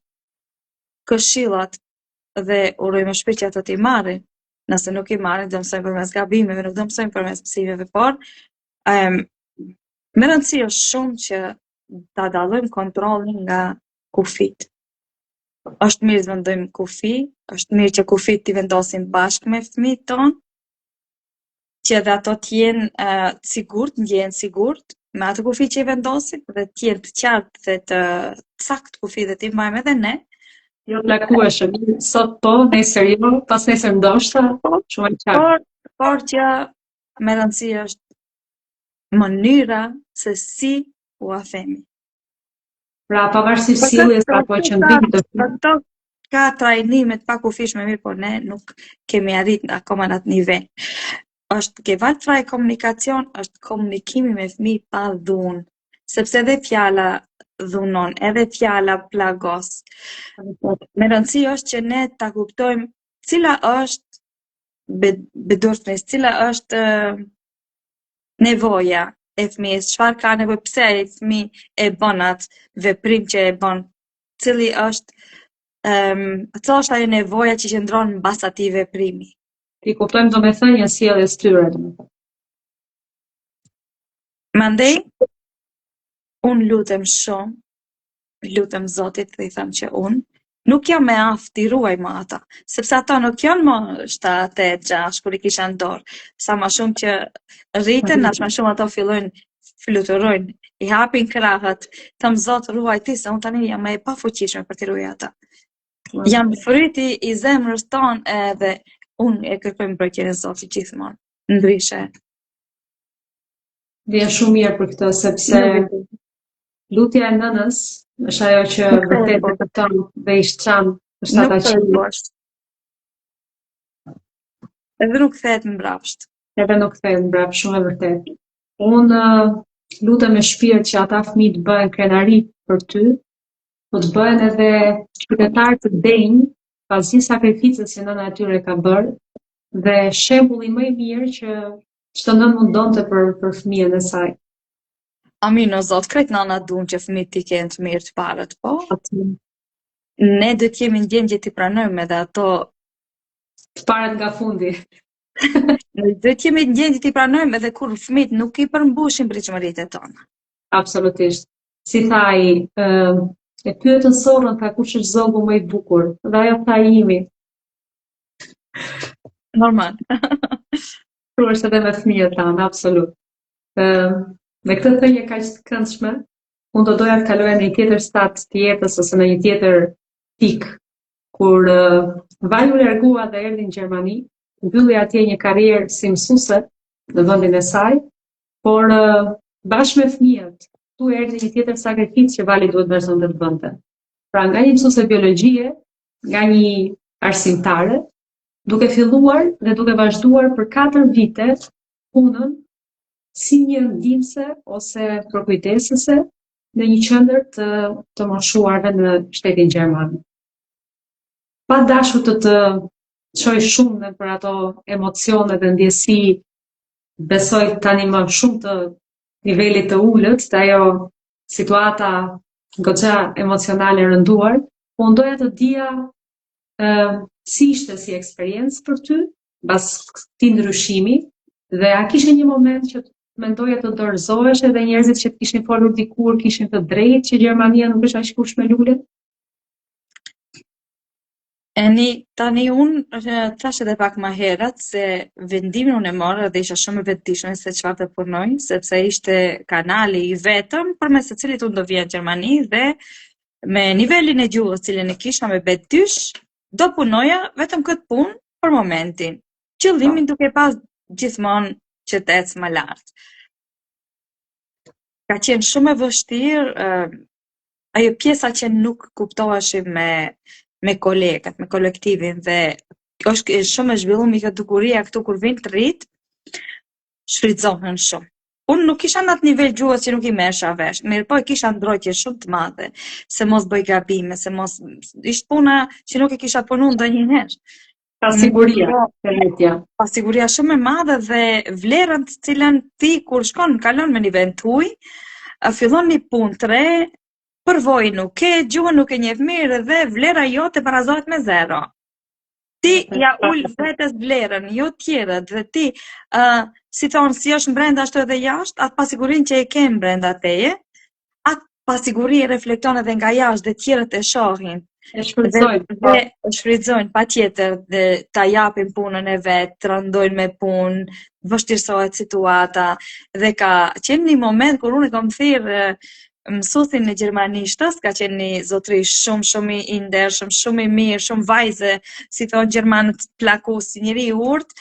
Këshillat dhe urojmë shpirt që ato t'i marrin. Nëse nuk i marrin, do mësojmë përmes gabimeve, nuk do mësojmë përmes mësimeve, por me rëndësi është shumë që ta dallojmë kontrollin nga kufit. Është mirë të vendojmë kufi, është mirë që kufit t'i vendosim bashkë me fëmijët tonë, që edhe ato t'jenë sigurt, ndjehen sigurt me atë kufi që i vendosim dhe t'jenë të qartë dhe të saktë kufi dhe t'i mbajmë edhe ne. Jo të lakueshëm, sot po, nesër jo, pas nesër ndoshta, shumë e qartë. Por që me rëndësi është mënyra se si u a themi. Pra pavarësisht sjelljes apo qëndrimit të këto ka trajnimet pa kufishme mirë, por ne nuk kemi arrit akoma në atë nivel. Është gewaltfrei komunikacion, është komunikimi me fëmijë pa dhunë, sepse edhe fjala dhunon, edhe fjala plagos. Me rëndësi është që ne ta kuptojmë cila është bedurfnes, cila është nevoja e fëmijës, çfarë ka nevojë, pse ai fëmijë e bën atë veprim që e bën, cili është cila është ajo nevoja që qëndron mbas atij veprimi. Ti kuptojmë domethënë sjelljes tyre domethënë. Mandej, unë lutem Zotit dhe i them që unë nuk jam me aftë i ruaj më ata, sepse ata nuk janë më 7, 8, 6 kur i kisha në dorë. Sa më shumë që rriten, aq më shumë ato fillojnë fluturojnë, i hapin krahët, thëm Zot ruaj ti se unë tani jam e pafuqishme për t'i ruaj ata. Jam fryti i zemrës tonë edhe unë e kërkoj mbrojtjen e Zotit gjithmonë. Ndryshe. Vjen shumë mirë për këtë sepse lutja e nënës është ajo që vërtet e kupton dhe i shtran është ata që edhe nuk kthehet mbrapsht. Edhe nuk kthehet mbrapsht, shumë e vërtet. Unë lutem me shpirt që ata fëmijë të bëhen krenari për ty, po të bëhen edhe qytetar të denj pas gjithë sakrificës që nëna e tyre ka bërë dhe shembulli më i mirë që çdo nën mundonte për fëmijën e saj. Amin o Zot, krejt nana duan që fëmijët t'i kenë të mirë të parët, po ne do të jemi në gjendje t'i pranojmë edhe ato të parët nga fundi. Ne do të jemi në gjendje t'i pranojmë edhe kur fëmijët nuk i përmbushin pritshmëritë tona. Absolutisht. Si tha ai, e pyetën sorrën tha kush është zogu më i bukur, dhe ajo tha imi. Normal. Kur është edhe me fëmijët tanë, absolut. Me këtë thënie kaq të këndshme, unë do doja të kaloja në një tjetër stat të jetës ose në një tjetër pikë, kur Vali u largua dhe erdhi në Gjermani, mbylli atje një karrierë si mësuese në vendin e saj, por bashkë me fëmijët, tu erdhi një tjetër sakrificë që Vali duhet vazhdonte të bënte. Pra nga një mësuese biologjie, nga një arsimtare, duke filluar dhe duke vazhduar për 4 vite punën si një ndihmëse ose përkujdesëse në një qendër të moshuarve në shtetin gjerman. Pa dashur të çoj shumë në për ato emocione dhe ndjesi, besoj tani më shumë të nivelit të ulët, të ajo situata goxha emocionale rënduar, po ndoja të dija si ishte si eksperiencë për ty, pas këtij ndryshimi, dhe a kishe një moment që mendoja të dorëzohesh edhe njerëzit që kishin folur dikur kishin të drejtë që Gjermania nuk është aq kush me lulet? Tani unë thash edhe pak më herët se vendimin unë e morë dhe isha shumë e vetëdijshme se çfarë të punoj, sepse ishte kanali i vetëm përmes të cilit unë do vija në Gjermani dhe me nivelin e gjuhës cilën e kisha me betdysh, do punoja vetëm këtë punë për momentin. Qëllimin duke pas gjithmonë që të ecë më lart. Ka qenë shumë e vështirë ajo pjesa që nuk kuptoheshim me kolegat, me kolektivin dhe është shumë e zhvillumi këtë dukuria këtu kur vin të rrit, shfrytëzohen shumë. Unë nuk kisha në atë nivel gjuhës që nuk i merrsha vesh, mirë po kisha ndrojtje shumë të madhe, se mos bëj gabime, se mos ishte puna që nuk e kisha punuar ndonjëherë. Pasiguria shumë e madhe dhe vlerën të cilën ti kur shkon kalon me një vend tuaj, fillon një punë të re, përvojë nuk ke, gjuhën nuk e njeh mirë dhe vlera jote barazohet me 0. Ti ja ul vetes vlerën, jo tjerët, dhe ti si thonë si është brenda ashtu edhe jashtë, atë pasigurinë që e ke brenda teje, atë pasiguri reflekton edhe nga jashtë dhe tjerët e shohin. E shfrytëzojnë patjetër dhe ta japin punën e vet, të rëndojnë me punë, vështirësohet situata dhe ka qenë një moment kur unë kam thirrë mësuesin e gjermanishtës, ka qenë një zotëri shumë i ndershëm, shumë i mirë, shumë vajze, si thonë gjermanët plakus, si njëri i urtë,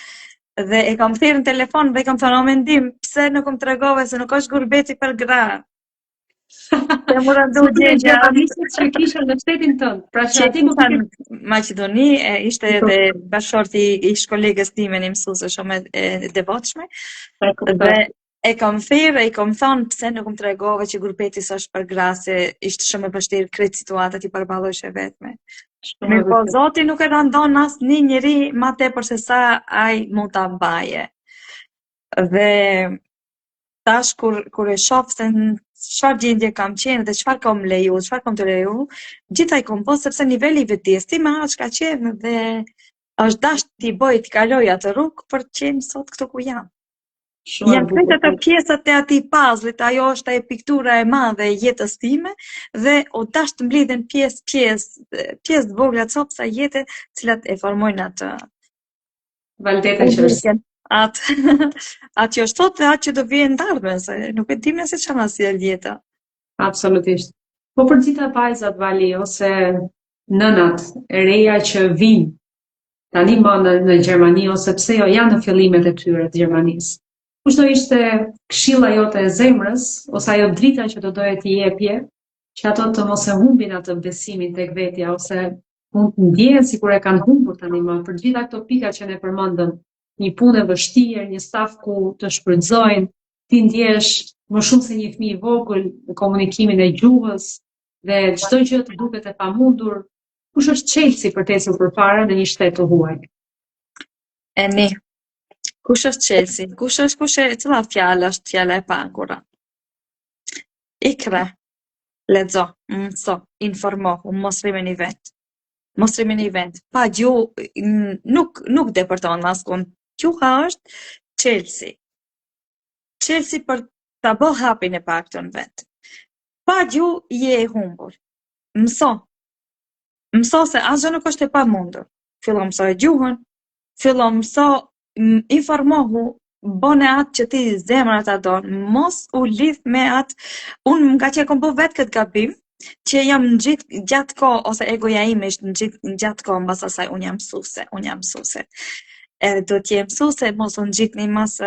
dhe e kam thirrë në telefon dhe kam thënë o mendim, pse nuk më tregove se nuk është gurbeti për gra. Se më rëndu gjendja që kisha në shtetin tënd. Pra që aty në Maqedoni ishte edhe bashorti i kolegës time, një mësuese shumë e devotshme. Dhe e kam thirrë, i kam thonë pse nuk më tregove që gurbeti s'është për gra, se ishte shumë e vështirë krejt situatat i përballojshe vetme. Mirë po Zoti nuk e rëndon asnjë njeri më tepër se sa ai mund ta mbaje. Dhe tash kur e shoh se në çfarë gjendje kam qenë dhe çfarë kam leju, çfarë kam të leju, gjithaj kom po sepse niveli i vetdijes tim aq ka qenë dhe është dash t'i bëj t'i kaloj atë rrugë për të qenë sot këtu ku jam. Janë këtë të pjesët e atij puzzle-it, ajo është e piktura e madhe e jetës time dhe o dash të mblidhen pjesë të vogla copsa jete, cilat e formojnë atë Valdetën që është. atë që është sot dhe atë që do vijë në ardhmen, se nuk e dim se çfarë na sjell jeta. Absolutisht. Po për gjitha vajzat Vali ose nënat e reja që vinë tani më në Gjermani ose pse jo janë në fillimet e tyre të Gjermanisë. Kush do ishte këshilla jote e zemrës ose ajo drita që do doje t'i jepje, që ato të mos e humbin atë besimin tek vetja ose mund të ndjehen sikur e kanë humbur tani më për gjitha këto pika që ne përmendëm, një punë e vështirë, një staf ku të shfrytëzojnë, ti ndjesh më shumë se një fëmijë i vogël në komunikimin e gjuhës dhe çdo gjë të duket e pamundur. Kush është Chelsea për të ecur përpara në një shtet të huaj? Kush është Chelsea? Cila fjala është fjala e pankura? Ikra, lexo, mëso, informohu, mos rrimeni vet. Mos rrimeni vet. Pa gjuhë nuk depërton askund. Gjuha është Chelsea. Chelsea për ta bë hapin e paktën vet. Pa gjuhë je e humbur. Mëso se asgjë nuk është e pamundur. Fillo mëso e gjuhën, fillo mëso informohu, bëne atë që ti zemra ta don, mos u lidh me atë. Unë nga që e kom bë vetë këtë gabim, që jam gjatë kohë, ose egoja ime ishtë gjatë kohë, mbas asaj unë jam mësuse. Edhe do t'jem mësuse, mos unë gjitni mas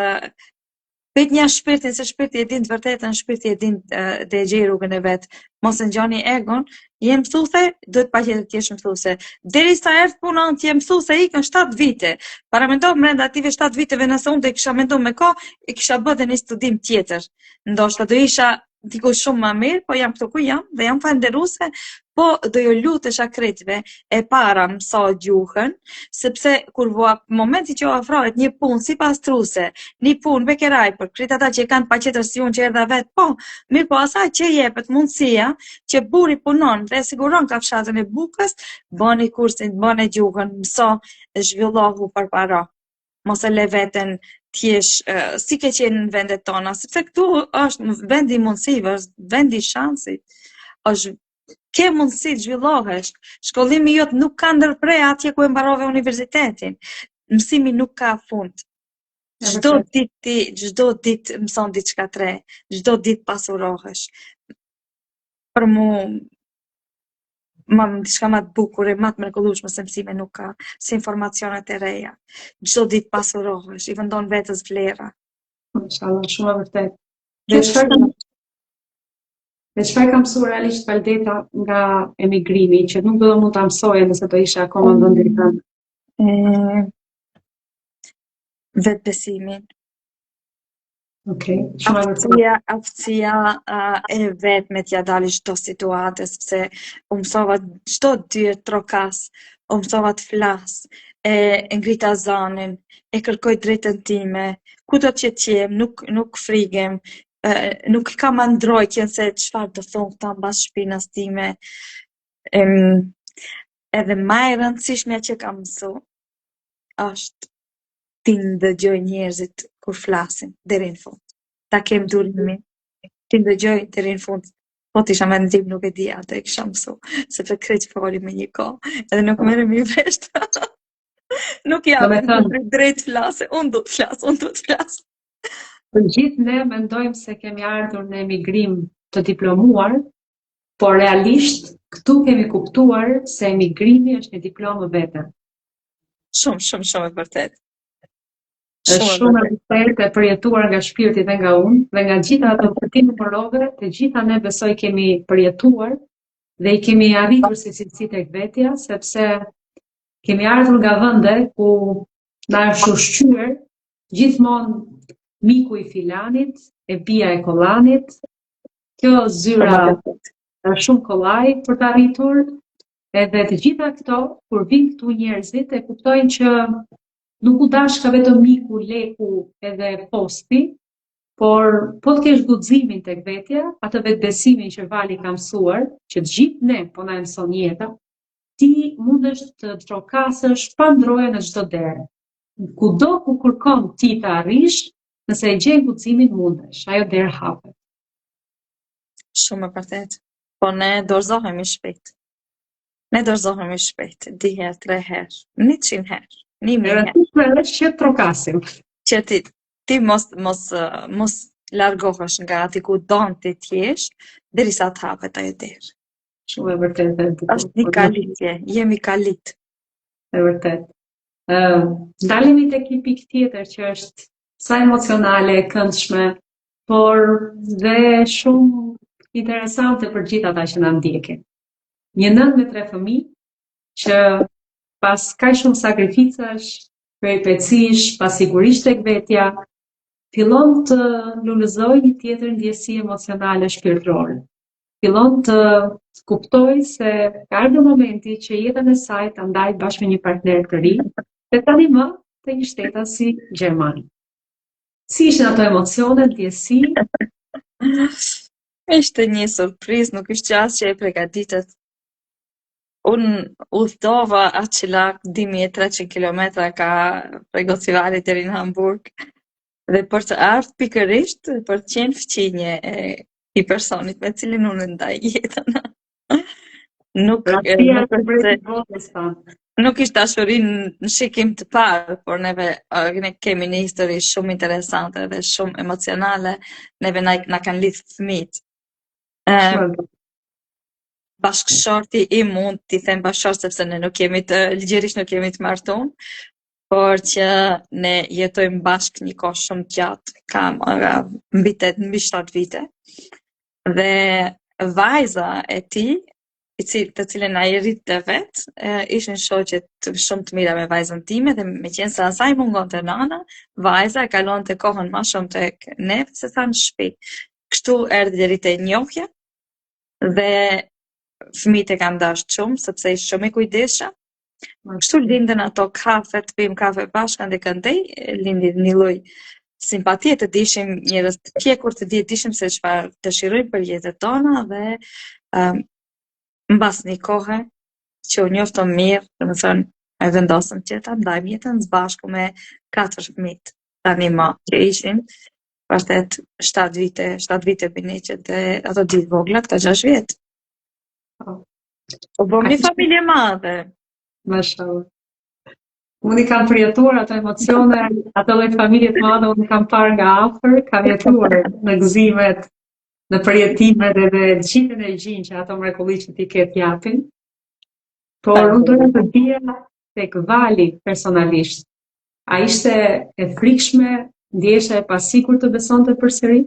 Pejt një shpirtin, se shpirti e din të vërtetën, shpirti e din dhe e gjej rrugën e vetë, mos e ngjani egon, jem mësuse, duhet patjetër të jesh mësuse. Derisa erdh puna të jem mësuse, ikën 7 vite. Para mendo brenda ative 7 viteve, nëse unë do i kisha menduar me kohë, i kisha bërë dhe një studim tjetër. Ndoshta do isha diku shumë më mirë, po jam këtu ku jam dhe jam falënderuese, po do ju lutesh akretëve e para mëso gjuhën, sepse kur momenti që ofrohet një punë sipas truse, një punë bekeraj për këtë ata që kanë paqetër si unë që erdha vet, po, mirë po asaj që jepet mundësia që burri punon dhe siguron kafshatën e bukës, bëni kursin, bëni gjuhën, mëso, zhvillohu përpara. Mos e le veten t'jesh si ke qenë në vendet tona, sepse këtu është vendi i mundësive, është vendi i shansit, ke mundësi të zhvillohesh. Shkollimi jot nuk ka ndërprej atje ku e mbarove universitetin. Mësimi nuk ka fund. Çdo ditë mëson diçka të re, çdo ditë pasurohesh. Për diçka më të bukur e më të mrekullueshme se mësime nuk ka, se informacionet e reja. Çdo ditë pasurohesh, i vendon vetes vlera. Inshallah, shumë e vërtet. Dhe çfarë kam mësuar realisht Valdeta nga emigrimi, që nuk do mund ta mësoje nëse do isha akoma në vendin tënd? Vetbesimin. Okej, shumë e vërtet. Aftësia e vet me t'ja dalë çdo situate, sepse u mësova çdo dyert trokas, u mësova të flas, e ngrita zanin, e kërkoj drejtën time, kudo që t'jem, nuk frigem, nuk kam androjtjen se çfarë do thonë këta mbas shpinës time. Edhe më e rëndësishmja që kam mësu është ti ndëgjoj njerëzit kur flasin deri në fund. Ta kem durimin, ti ndëgjoj deri në fund. Po t'isha me ndim nuk e di atë e kisha mësu, sepse krejt foli me një kohë, edhe nuk merrem i vesh. Nuk jam drejt flase, unë do të flas. Për gjithë ne mendojmë se kemi ardhur në emigrim të diplomuar, por realisht këtu kemi kuptuar se emigrimi është një diplomë vete. Shumë e vërtet. Është shumë e vërtet e përjetuar nga shpirti dhe nga unë, dhe nga gjitha ato përtime porove, të gjitha ne besoj kemi përjetuar dhe i kemi arritur si cilësi tek vetja, sepse kemi ardhur nga vende ku na është ushqyer gjithmonë miku i filanit, e bia e kollanit, kjo zyra është shumë kollaj për të arritur, edhe të gjitha këto, kur vinë këtu njerëzit e kuptojnë që nuk u dashka vetëm miku, leku edhe posti, por po të kesh guximin tek vetja, atë vetbesimin që Vali ka mësuar, që të gjithë ne po na mëson jeta, ti mundesh të trokasësh pa ndroje në çdo derë. Kudo ku kërkon ti të arrish, nëse e gjen guximin mundesh, ajo derë hapet. Shumë e vërtet. Po ne dorëzohemi shpejt. Ne dorëzohemi shpejt, 2 herë, 3 herë, 100 herë, 1000 herë. Rëndësishme është që trokasim. Që ti mos largohesh nga ati ku don ti t'jesh, derisa të hapet ajo derë. Shumë e vërtetë. Është një kalitje, jemi kalit. E vërtet. Ndalemi tek një pikë tjetër që është sa emocionale, e këndshme, por dhe shumë interesante për gjithë ata që na ndjekin. Një nënë me 3 fëmijë që pas kaq shumë sakrificash, peripecish, pasigurisht tek vetja, fillon të lulëzoj një tjetër ndjesi emocionale shpirtërore. Fillon të kuptoj se ka ardhur momenti që jetën e saj ta ndajë bashkë me një partner të ri, dhe tani më te një shtetas si Gjermani. Si ishin ato emocione, ndjesi? Ishte një surprizë, nuk ishte asgjë e përgatitur. Unë udhtova aq 2300 kilometra ka prej Gocivarit deri në Hamburg. Dhe për të ardhur pikërisht për të qenë fqinje e i personit me cilin unë ndaj jetën. Nuk ishte dashuri në shikim të parë, por neve ne kemi një histori shumë interesante dhe shumë emocionale, neve na kanë lidh fëmijët. Bashkëshorti im mund t'i them bashkëshort sepse ne ligjërisht nuk jemi të martuar, por që ne jetojmë bashkë një kohë shumë gjatë, mbi 7 vite. Dhe vajza e tij, të cilën ai rritte vet, ishin shoqe shumë të mira me vajzën time dhe meqense asaj mungonte nana, vajza e kalonte kohën më shumë tek ne se sa në shtëpi. Kështu erdhi deri te njohja dhe fëmijët e kanë dashur shumë sepse ishte shumë i kujdesshëm. Kështu lindën ato kafe, të pijmë kafe bashkë ndej, lindi një lloj simpatie të dishim njerëz të pjekur, të dishim se çfarë dëshirojmë për jetën tona dhe mbas një kohe që u njoftëm mirë, domethënë e vendosëm që ta ndajmë jetën së bashku me 4 fëmijë tani më që ishin vërtet 7 vite bineqet dhe ato ditë vogla, këta 6 vjet. Po bëmë një familje madhe. Mashallah. Unë i kam përjetuar ato emocione, ato lloj familje të madhe, unë i kam parë nga afër, kam jetuar në gëzimet, në përjetimet edhe gjithë energjinë që ato mrekulli që ti ke t'japin. Por unë doja të dija tek Vali personalisht. A ishte e frikshme, ndjeshe e pasigurt të besonte përsëri?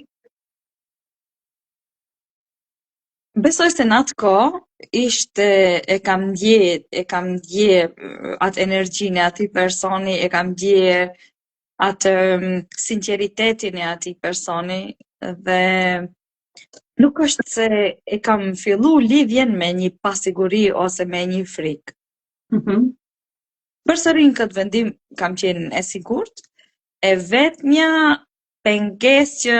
Besoj se në atë kohë ishte e kam ndje atë energjinë e atij personi, e kam ndje atë sinqeritetin e atij personi dhe nuk është se e kam fillu lidhjen me një pasiguri ose me një frikë. Përsëri në këtë vendim kam qenë e sigurt, e vetmja pengesë që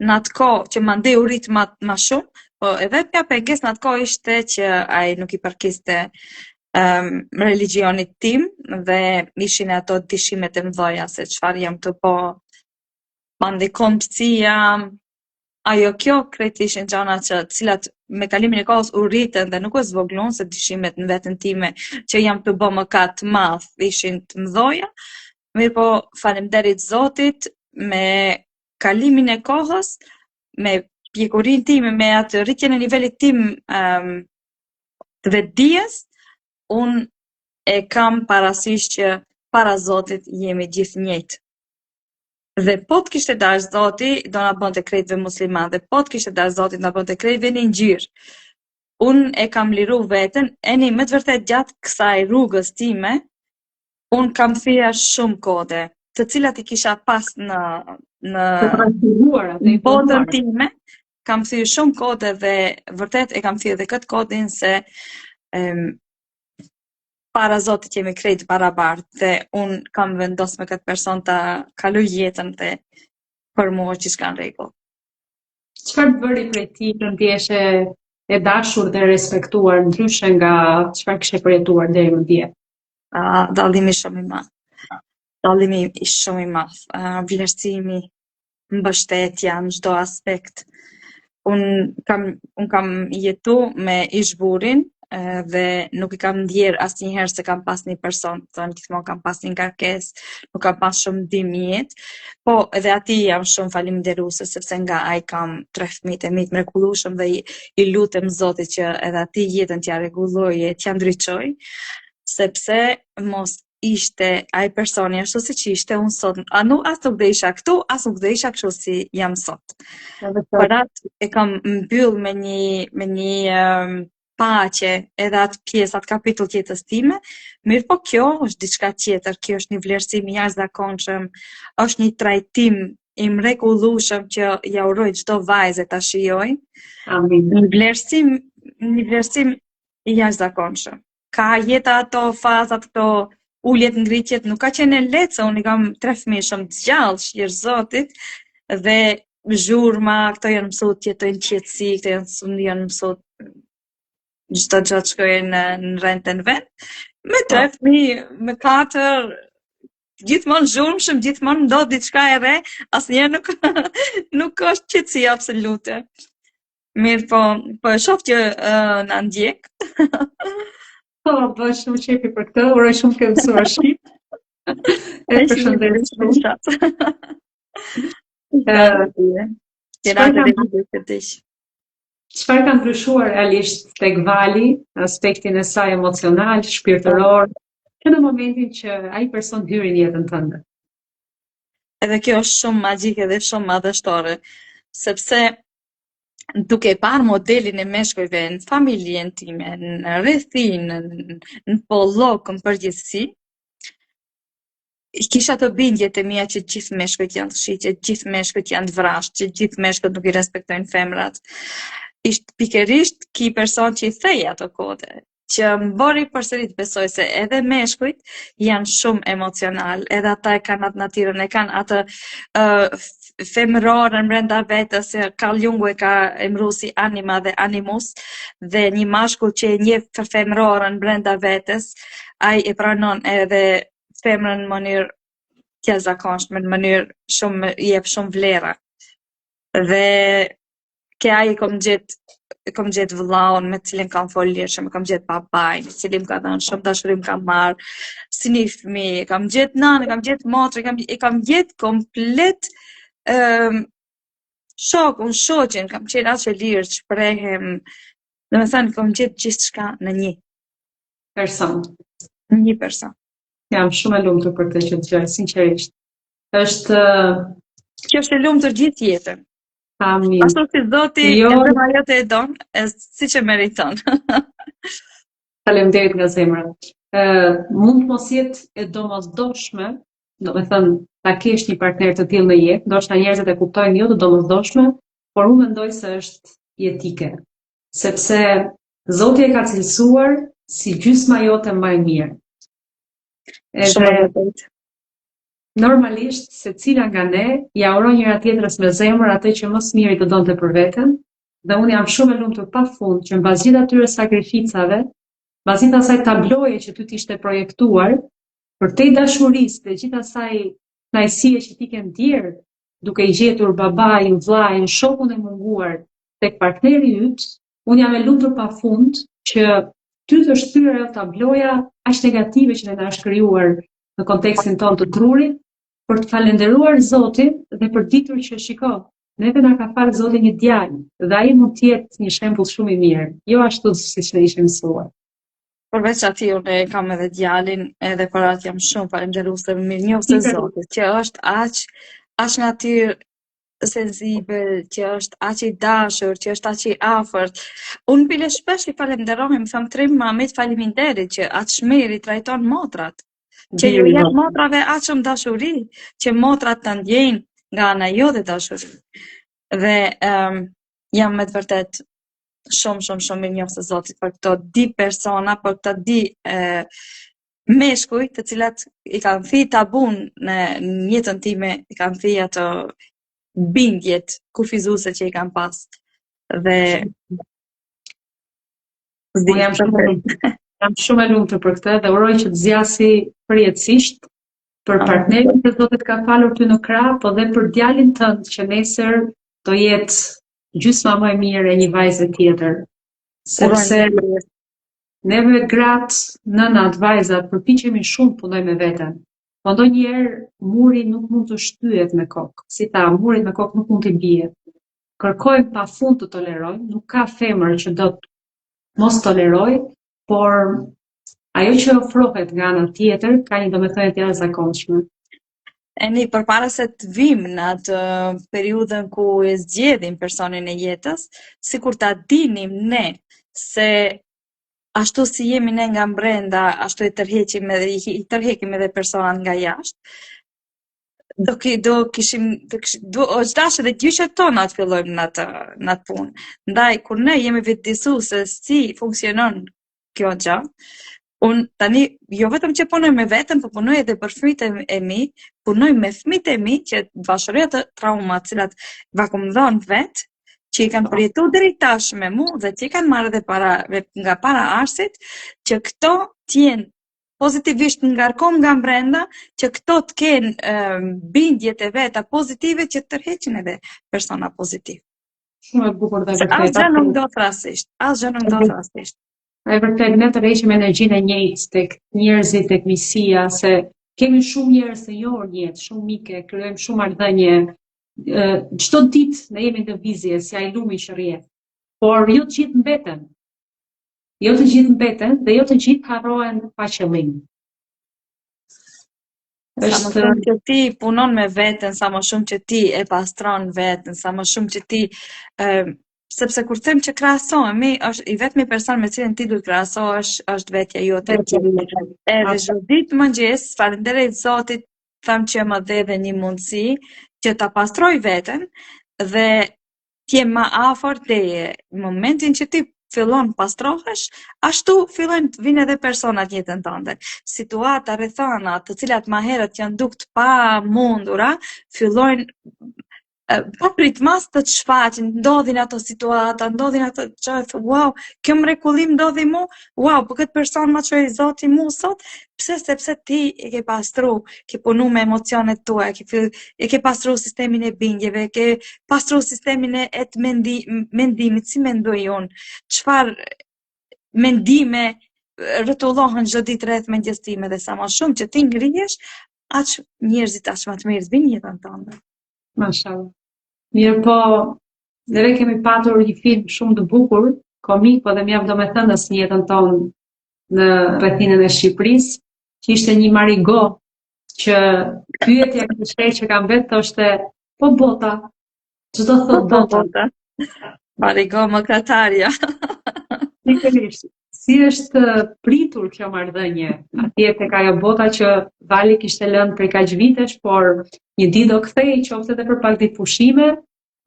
në atë kohë që më ndeu rit më shumë, po e vetmja pengesë në atë kohë ishte që ai nuk i përkiste religionit tim dhe ishin ato dyshimet e mëdha se çfarë jam të po, ma ndikon psia, ajo kjo krejt ishin gjana që cilat me kalimin e kohës u rritën dhe nuk u zvogluan se dyshimet në veten time që jam të bë mëkat të madh ishin të mëdha. Mirë po faleminderit Zotit me kalimin e kohës, me pjekurinë time, me atë rritjen e nivelit tim të vetdijes, unë e kam parasysh që para Zotit jemi gjithë njëjtë. Dhe po të kishte dashur Zoti, do na bënte krejtve musliman, dhe po të kishte dashur Zoti, na bënte krejtve një ngjyrë. Unë e kam liru veten, me të vërtet gjatë kësaj rrugës time, unë kam thyer shumë kode, të cilat i kisha pas në botën time, kam thyer shumë kode dhe vërtet e kam thyer dhe këtë kodin se para Zotit jemi krejt barabartë dhe unë kam vendos me këtë person ta kaloj jetën dhe për mua që s'ka në rregull. Çfarë të bëri prej ti të ndjeshe e dashur dhe respektuar ndryshe nga çfarë kishe përjetuar deri më dje? Dallimi shumë i madh. Dallimi shumë i madh. Vlerësimi, mbështetja në çdo aspekt. Un kam jetu me ishburin dhe nuk i kam ndjer asnjëherë se kam pas një person, thonë gjithmonë kam pas një ngarkesë, nuk kam pas shumë ndihmjet, po edhe atij jam shumë faleminderuese sepse nga ai kam 3 fëmijë të mrekullueshëm dhe i lutem Zotit që edhe atij jetën t'ja rregullojë, t'ja ndriçoj, sepse mos ishte ai personi ashtu siç ishte unë sot, as nuk do isha këtu, as nuk do isha kështu si jam sot. Por atë e kam mbyll me një paqe edhe atë pjesë, atë kapitull të jetës time, mirë po kjo është diçka tjetër, kjo është një vlerësim i jashtëzakonshëm, është një trajtim i mrekullueshëm që ja uroj çdo vajze ta shijojë. Amin. Një vlerësim i jashtëzakonshëm. Ka jeta ato fazat, këto uljet ngritjet, nuk ka qenë lehtë se unë i kam 3 fëmijë shumë të gjallë, shqir Zotit, dhe zhurma, këto janë mësuar të jetojnë qetësi, këto janë mësuar çdo gjë të shkojnë në rrentën vet. Me 3 fëmijë, me 4, gjithmonë zhurmshëm, gjithmonë ndodh diçka e re, asnjëherë nuk është qetësi absolute. Mirë po e shoh që na ndjek. Po, bëj shumë qefi për këtë, uroj shumë të mësuar shqip. E përshëndes shumë. Çfarë ka ndryshuar realisht tek Vali, aspektin e saj emocional, shpirtëror, që në momentin që ai person hyri në jetën tënde? Edhe kjo është shumë magjike dhe shumë madhështore, sepse duke parë modelin e meshkujve në familjen time, në rrethinë, në pollokën përgjithësi, kisha të bindjet e mia që gjithë meshkujt janë të shiqe, gjithë meshkujt janë të vrashë, që gjithë meshkujt nuk i respektojnë femrat. Ishte pikërisht ky person që i thej ato kode, që më bëri përsëri të besoj se edhe meshkujt janë shumë emocional, edhe ata e kanë atë natyrën, e kanë atë femërorën brenda vetës, Carl Jung e ka emëruar si anima dhe animus, dhe një mashkull që e njeh femërorën brenda vetes, ai e pranon edhe femrën në mënyrë të jashtëzakonshme, në mënyrë shumë i jep shumë vlera. Dhe ke ai kom gjet vëllaun me të cilin kam folë lirshëm, kam gjet babain, i cili më ka dhënë shumë dashuri, më ka marrë si një fëmijë, kam gjet nanë, kam gjet motrën, kam gjet komplet shokun, shoqen, kam qenë aq e lirë, shprehem, domethënë kam gjet gjithçka në një Person. Në një person. Jam shumë e lumtur për këtë që dëgjoj, sinqerisht. Kjo është e lumtur gjithë jetën. Amin. Ashtu si Zoti e bën ajo të e don, siç e meriton. Faleminderit nga zemra. Mund të mos jetë e domosdoshme, domethënë ta kesh një partner të tillë në jetë, ndoshta njerëzit e kuptojnë jo të domosdoshme, por unë mendoj se është jetike. Sepse Zoti e ka cilësuar si gjysma jote më e mirë. Edhe normalisht secila nga ne ja uron njëra tjetrës me zemër atë që më së miri të donte për veten, dhe unë jam shumë e lumtur pafund që mbas gjithë atyre sakrificave, mbas gjithë asaj tabloje që ty t'ishte projektuar, për te dashurisë dhe gjithë asaj kënaqësie që ti ke ndier duke i gjetur babain, vllain, shokun e munguar tek partneri yt, unë jam e lumtur pafund që ty të shtyr ajo tabloja aq negative që na është krijuar në kontekstin tonë të trurit, për të falendëruar Zotin dhe për ditur që shiko, neve na ka falë Zoti një djalë, dhe ai mund të jetë një shembull shumë i mirë, jo ashtu siç ne ishim mësuar. Përveç atij unë kam edhe djalin, edhe për atë jam shumë falendëruese, mirënjohëse Zotit, që është aq natyrë sensibël, që është aq i dashur, që është aq i afërt. Unë bile shpesh i falenderoj, më them trim mamit faleminderit që aq shmiri trajton motrat, që ju jep motrave aq shumë dashuri, që motrat të ndjejnë nga ana jote dashuri. Dhe jam me të vërtet shumë mirënjohëse Zotit për këto di persona, për këto di meshkuj të cilat i kanë thi tabun në jetën time, i kanë thi ato bindjet kufizuese që i kam pas. Dhe jam shumë e lumtur për këtë dhe uroj që të zgjasi përjetësisht për partnerin që do të ka falur ty në krah, po dhe për djalin tënd që nesër do jetë gjysma më e mirë e një vajze tjetër. Sepse neve gratë, nënat, vajzat, përpiqemi shumë punoj me veten. Po ndonjëherë muri nuk mund të shtyhet me kokë. Si ta, muri me kokë nuk mund të bie. Kërkojmë pafund të tolerojmë, nuk ka femër që do të mos toleroj, por ajo që ofrohet nga ana tjetër ka një domethënie të jashtëzakonshme. Përpara se të vim në atë periudhën ku e zgjedhim personin e jetës, sikur ta dinim ne se ashtu si jemi ne nga brenda, ashtu i tërheqim edhe personat nga jashtë. Është dashur edhe gjyshet tona të fillojmë në atë punë. Ndaj, kur ne jemi vetëdijsu se si funksionon kjo gjë, unë tani jo vetëm që punoj me veten, po punoj edhe për fëmijët e mi, punoj me fëmijët e mi që bashkëria të trauma, të cilat vakum dhon vet, që i kanë përjetuar deri tash me mua dhe që i kanë marrë edhe nga para arsit, që këto të jenë pozitivisht ngarkom nga brenda, që këto të kenë bindjet e veta pozitive që të tërheqin edhe persona pozitiv. Shumë e bukur dhe vërtet. Asgjë nuk do të rastisht. E vërtet, ne të rreqim energjinë e njëjtë tek njerëzit, tek misia, se kemi shumë njerëz të njohur në jetë, shumë mike, krijojmë shumë marrëdhënie. Çdo ditë ne jemi në lëvizje, si ai lumi që rrjet. Por jo të gjithë mbeten. Jo të gjithë mbeten dhe jo të gjithë harrohen pa qëllim. Sa më shumë që ti punon me veten, sa më shumë që ti e pastron veten, sa më shumë që ti sepse kur them që krahasohemi, është i vetmi person me cilin ti duhet krahasohesh është vetja jote. Edhe çdo ditë mëngjes, falënderoj Zotit, tham që më dhe edhe një mundësi që ta pastroj veten dhe t'je më afër teje. Në momentin që ti fillon pastrohesh, ashtu fillojnë të vinë edhe personat në jetën tënde. Situata, rrethana, të cilat më herët janë dukt pa mundura, fillojnë pa pritmas të të shfaqin, ndodhin ato situata, ndodhin ato që wow, kjo mrekullim ndodhi mu, wow, po këtë person ma çoi Zoti mu sot, pse sepse ti e ke pastru, ke punu me emocionet tua, e ke pastru sistemin e bindjeve, ke pastru sistemin e të mendimit, si mendoj unë, çfarë mendime rrotullohen çdo ditë rreth mendjes time dhe sa më shumë që ti ngrihesh, aq njerëzit aq më të mirë vinë jetën tënde. Mashallah. Mirë po, neve kemi patur një film shumë të bukur, komik, po dhe mjaft domethënës në jetën tonë në rrethinën e Shqipërisë, që ishte një Marigo, që pyetja kishte që kam vetë thoshte, po bota, çdo thot bota. Marigo më kratarja. Si është pritur kjo marrëdhënie? Atje tek ajo bota që Vali kishte lënë prej kaq vitesh, por një ditë do kthehej qoftë edhe për pak ditë pushime,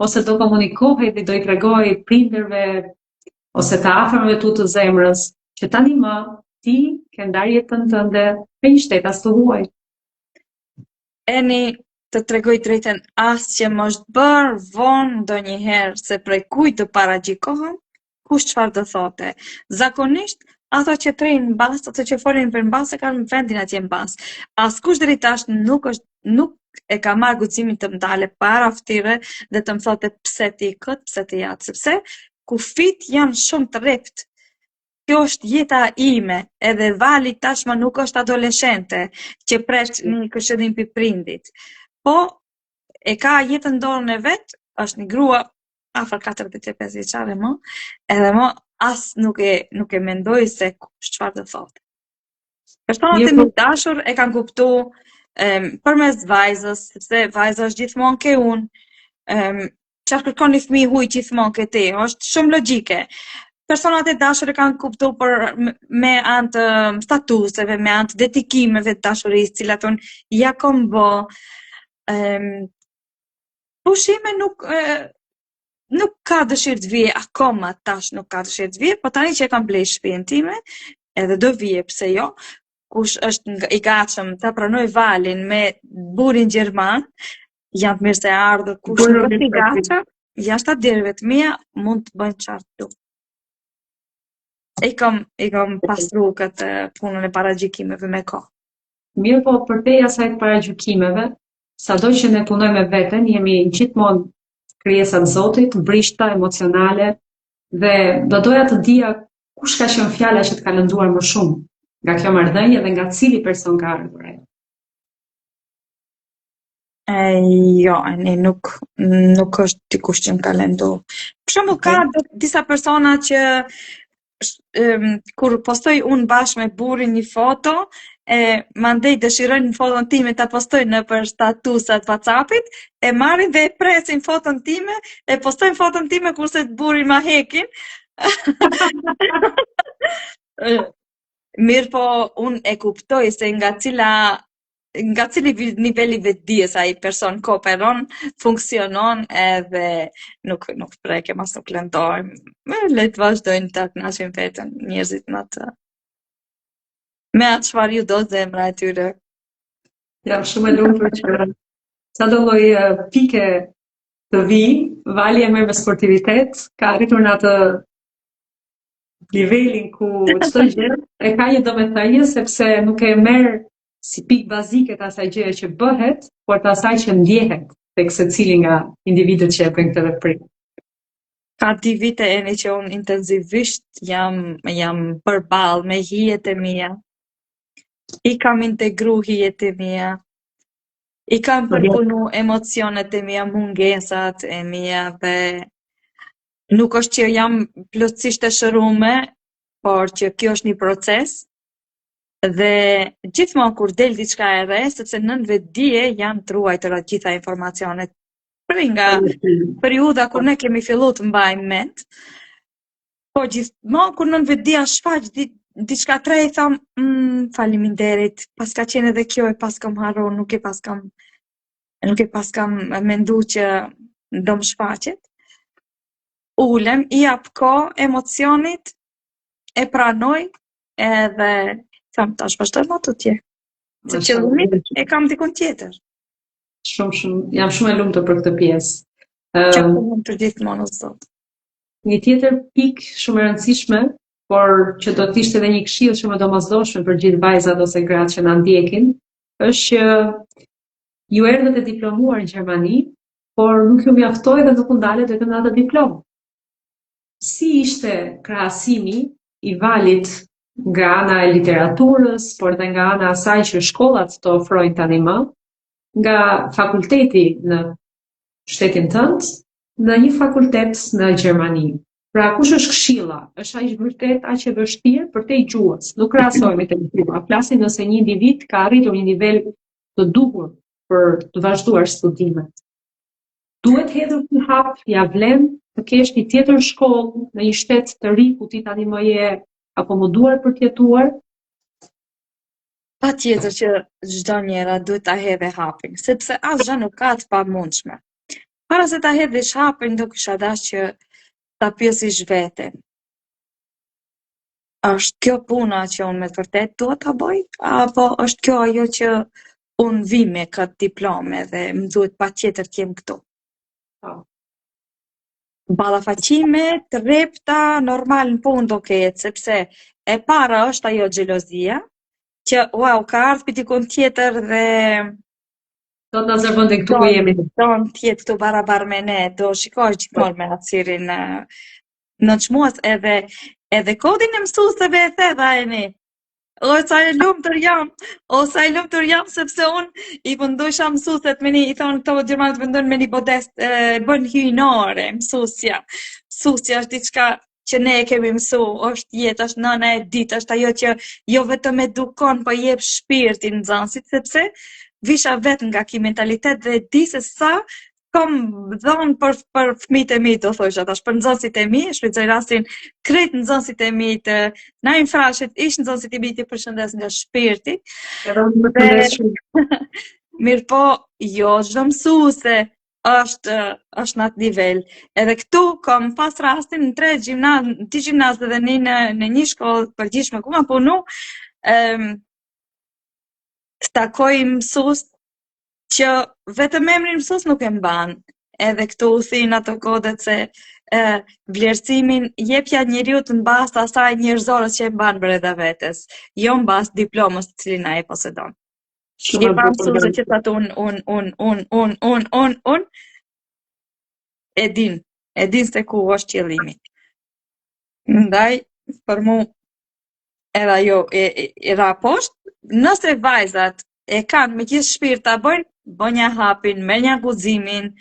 ose do komunikohej dhe do i tregoj prindërve ose të afërmëve tu të zemrës që tani më ti ke ndarë jetën tënde me një shtetas të huaj. Eni, të tregoj drejtën, asgjë më është bërë vonë ndonjëherë se prej kujt të paragjikohem, kush çfarë do thote. Zakonisht ato që trejnë mbas, ato që folin për mbas e kanë vendin atje mbas. Askush deri tash nuk e ka marrë guximin të mdale para ftire dhe të më thote pse ti kët, pse ti atë, sepse kufit janë shumë të rrept. Kjo është jeta ime, edhe Vali tashmë nuk është adoleshente që presh një këshillim pi prindit. Po e ka jetën dorën e vet, është një grua afër 45 vjeçare më, edhe më as nuk e mendoj se kush çfarë do thotë. Personat e mi dashur e kanë kuptuar përmes vajzës, sepse vajza është gjithmonë ke unë. Çfarë kërkon një fëmijë huaj gjithmonë ke ti, është shumë logjike. Personat e dashur e kanë kuptuar me anë të statuseve, me anë të dedikimeve të dashurisë, cilat unë ja kam bë. Pushime nuk ka dëshirë të vije, akoma tash nuk ka dëshirë të vije, po tani që e kam blej shtëpinë time, edhe do vije, pse jo, kush është i gatshëm ta pranoj Valin me burin gjerman, janë të mirë se ardhur kush Bërë nuk një i gacha, jashtë derëve të mia mund të bëjnë çfarë do. I kam pastru këtë punën e paragjykimeve me kohë. Mirë po, përtej asaj të paragjykimeve, sado që ne punojmë me veten, jemi gjithmonë krijesa të Zotit, brishta emocionale, dhe do doja të dija kush ka qenë fjala që të ka lënduar më shumë nga kjo marrëdhënie dhe nga cili person ka ardhur ajo. Jo, nuk është dikush që më ka lëndu. Për shembull, ka disa persona që kur postoj unë bashkë me burrin një foto, mandej dëshirojnë në foton time ta postojnë nëpër statusat WhatsAppit, e marrin dhe e presin foton time, e postojnë foton time kurse burrin ma hekin. Mirë po, unë e kuptoj se nga cili niveli vetdijes ai person kooperon, funksionon edhe nuk prekem as nuk lëndojmë. Le të vazhdojnë ta kënaqin veten njerëzit me atë çfarë ju do zemra e tyre. Jam shumë e lumtur që sado lloj pike të vi, Vali e merr me sportivitet, ka arritur në atë nivelin ku çdo gjë e ka një domethënie sepse nuk e merr si pikë bazike të asaj gjëje që bëhet, por të asaj që ndjehet tek secili nga individët që e bëjnë këtë veprim. Ka 2 vite që unë intensivisht jam përballë me hijet e mia. I kam integru hijet e mia. I kam përpunu emocionet e mia, mungesat e mia dhe nuk është që jam plotësisht e shërume, por që kjo është një proces. Dhe gjithmonë kur del diçka e re, sepse nën vetdije janë të ruajtura të gjitha informacionet. Prej nga periudha kur ne kemi filluar të mbajmë mend, po gjithmonë kur nën vetdija shfaq diçka të re, i tham, faleminderit, pas ka qenë edhe kjo e pas kam harruar, nuk e pas kam mendu që do më shfaqet. Ulem, i jap kohë emocionit, e pranoj edhe tham tash vazhdojmë ato tje. Se qëllimin e kam dikon tjetër. Jam shumë e lumtur për këtë pjesë. Që punon për gjithmonë o Zot. Një tjetër pikë shumë e rëndësishme, por që do të ishte edhe një këshill shumë e domosdoshme për gjithë vajzat ose gratë që na ndjekin, është që ju erdhët e diplomuar në Gjermani, por nuk ju mjaftoi dhe nuk u ndalet vetëm në atë diplomë. Si ishte krahasimi i Valit nga ana e literaturës, por dhe nga ana asaj që shkollat të ofrojnë tani më, nga fakulteti në shtetin tënd, në një fakultet në Gjermani. Pra, kush është këshilla? Është aq vërtet aq e vështirë për te gjuhës. Nuk krahasohemi te diploma. Flasim nëse një individ ka arritur një nivel të duhur për të vazhduar studimet. Duhet hedhur ky hap, ja vlen të kesh një tjetër shkollë në një shtet të ri ku ti tani më je akomoduar për të jetuar? Patjetër që çdo njera duhet ta hedhë hapin, sepse asgjë nuk ka të pamundshme. Para se ta hedhësh hapin, do kisha dashur që ta pyesësh veten. Është kjo puna që unë me të vërtet dua ta bëj, apo është kjo ajo që unë vi me këtë diplome dhe më duhet patjetër të jem këtu? Ballafaqime të rrepta normal në punë do ketë, sepse e para është ajo xhelozia, që wow, ka ardhur për dikon tjetër dhe do të na zërvonte këtu ku jemi. Do të jetë këtu barabar me ne, do shikosh gjithmonë me atsirin në çmues edhe kodin e mësuesve e thedha eni. O sa e lumtur jam sepse unë i vendosha mësueset me një, i thonë këto gjermanët vendojnë me një bodest, bën hyjnore mësuesja. Mësuesja është diçka që ne e kemi mësu, është jetë, është nëna e ditë, është ajo që jo vetëm edukon, po jep shpirtin nxënësit, sepse visha vetë nga ky mentalitet dhe di se sa kam dhënë për fëmijët e mi, do thosha tash, për nxënësit e mi, shfrytëzoj rastin, krejt nxënësit e mi të na infrashit, ish nxënësit e mi të përshëndes nga shpirti. Edhe unë përshëndes shumë. Mirë po, jo çdo mësuese është në atë nivel. Edhe këtu kam pas rastin në 3 gjimnaz dhe në një shkollë përgjithshme ku kam punu, të takoj mësues që vetëm emrin mësues nuk e mban. Edhe këtu u thin ato kodet se vlerësimin jepja njeriut në bazë të asaj njerëzorës që e mban brenda vetes, jo në bazë diplomës të cilin ai e posedon. Shumë Je e pa bukur. mësuese që thot un, e din se ku është qëllimi. Ndaj, për mu, edhe ajo e ra poshtë, nëse vajzat e kanë me gjithë shpirt ta bëjnë, bënja hapin, merrja guximin,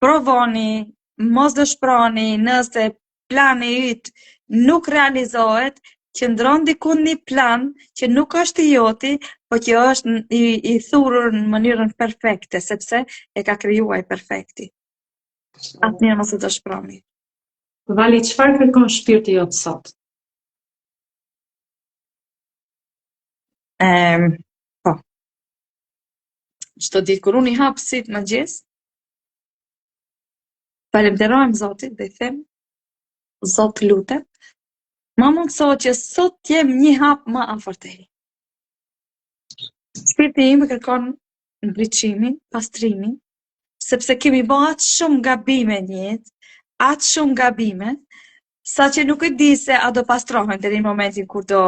provoni, mos dëshproni, nëse plani yt nuk realizohet, qëndron diku një plan që nuk është i joti, po që është i thurur në mënyrën perfekte, sepse e ka krijuar perfekti. Asnjëherë mos e dëshproni. Vali, çfarë kërkon shpirti jot sot? Po. Çdo ditë kur unë i hap syt mëngjes, falenderojmë Zotin dhe i them, Zot lutem, ma mundëso që sot jem një hap më afër teje. Shpirti im kërkon ndriçimin, pastrimin, sepse kemi bërë atë shumë gabime në jetë, atë shumë gabime, sa që nuk e di se a do pastrohen deri në momentin kur do...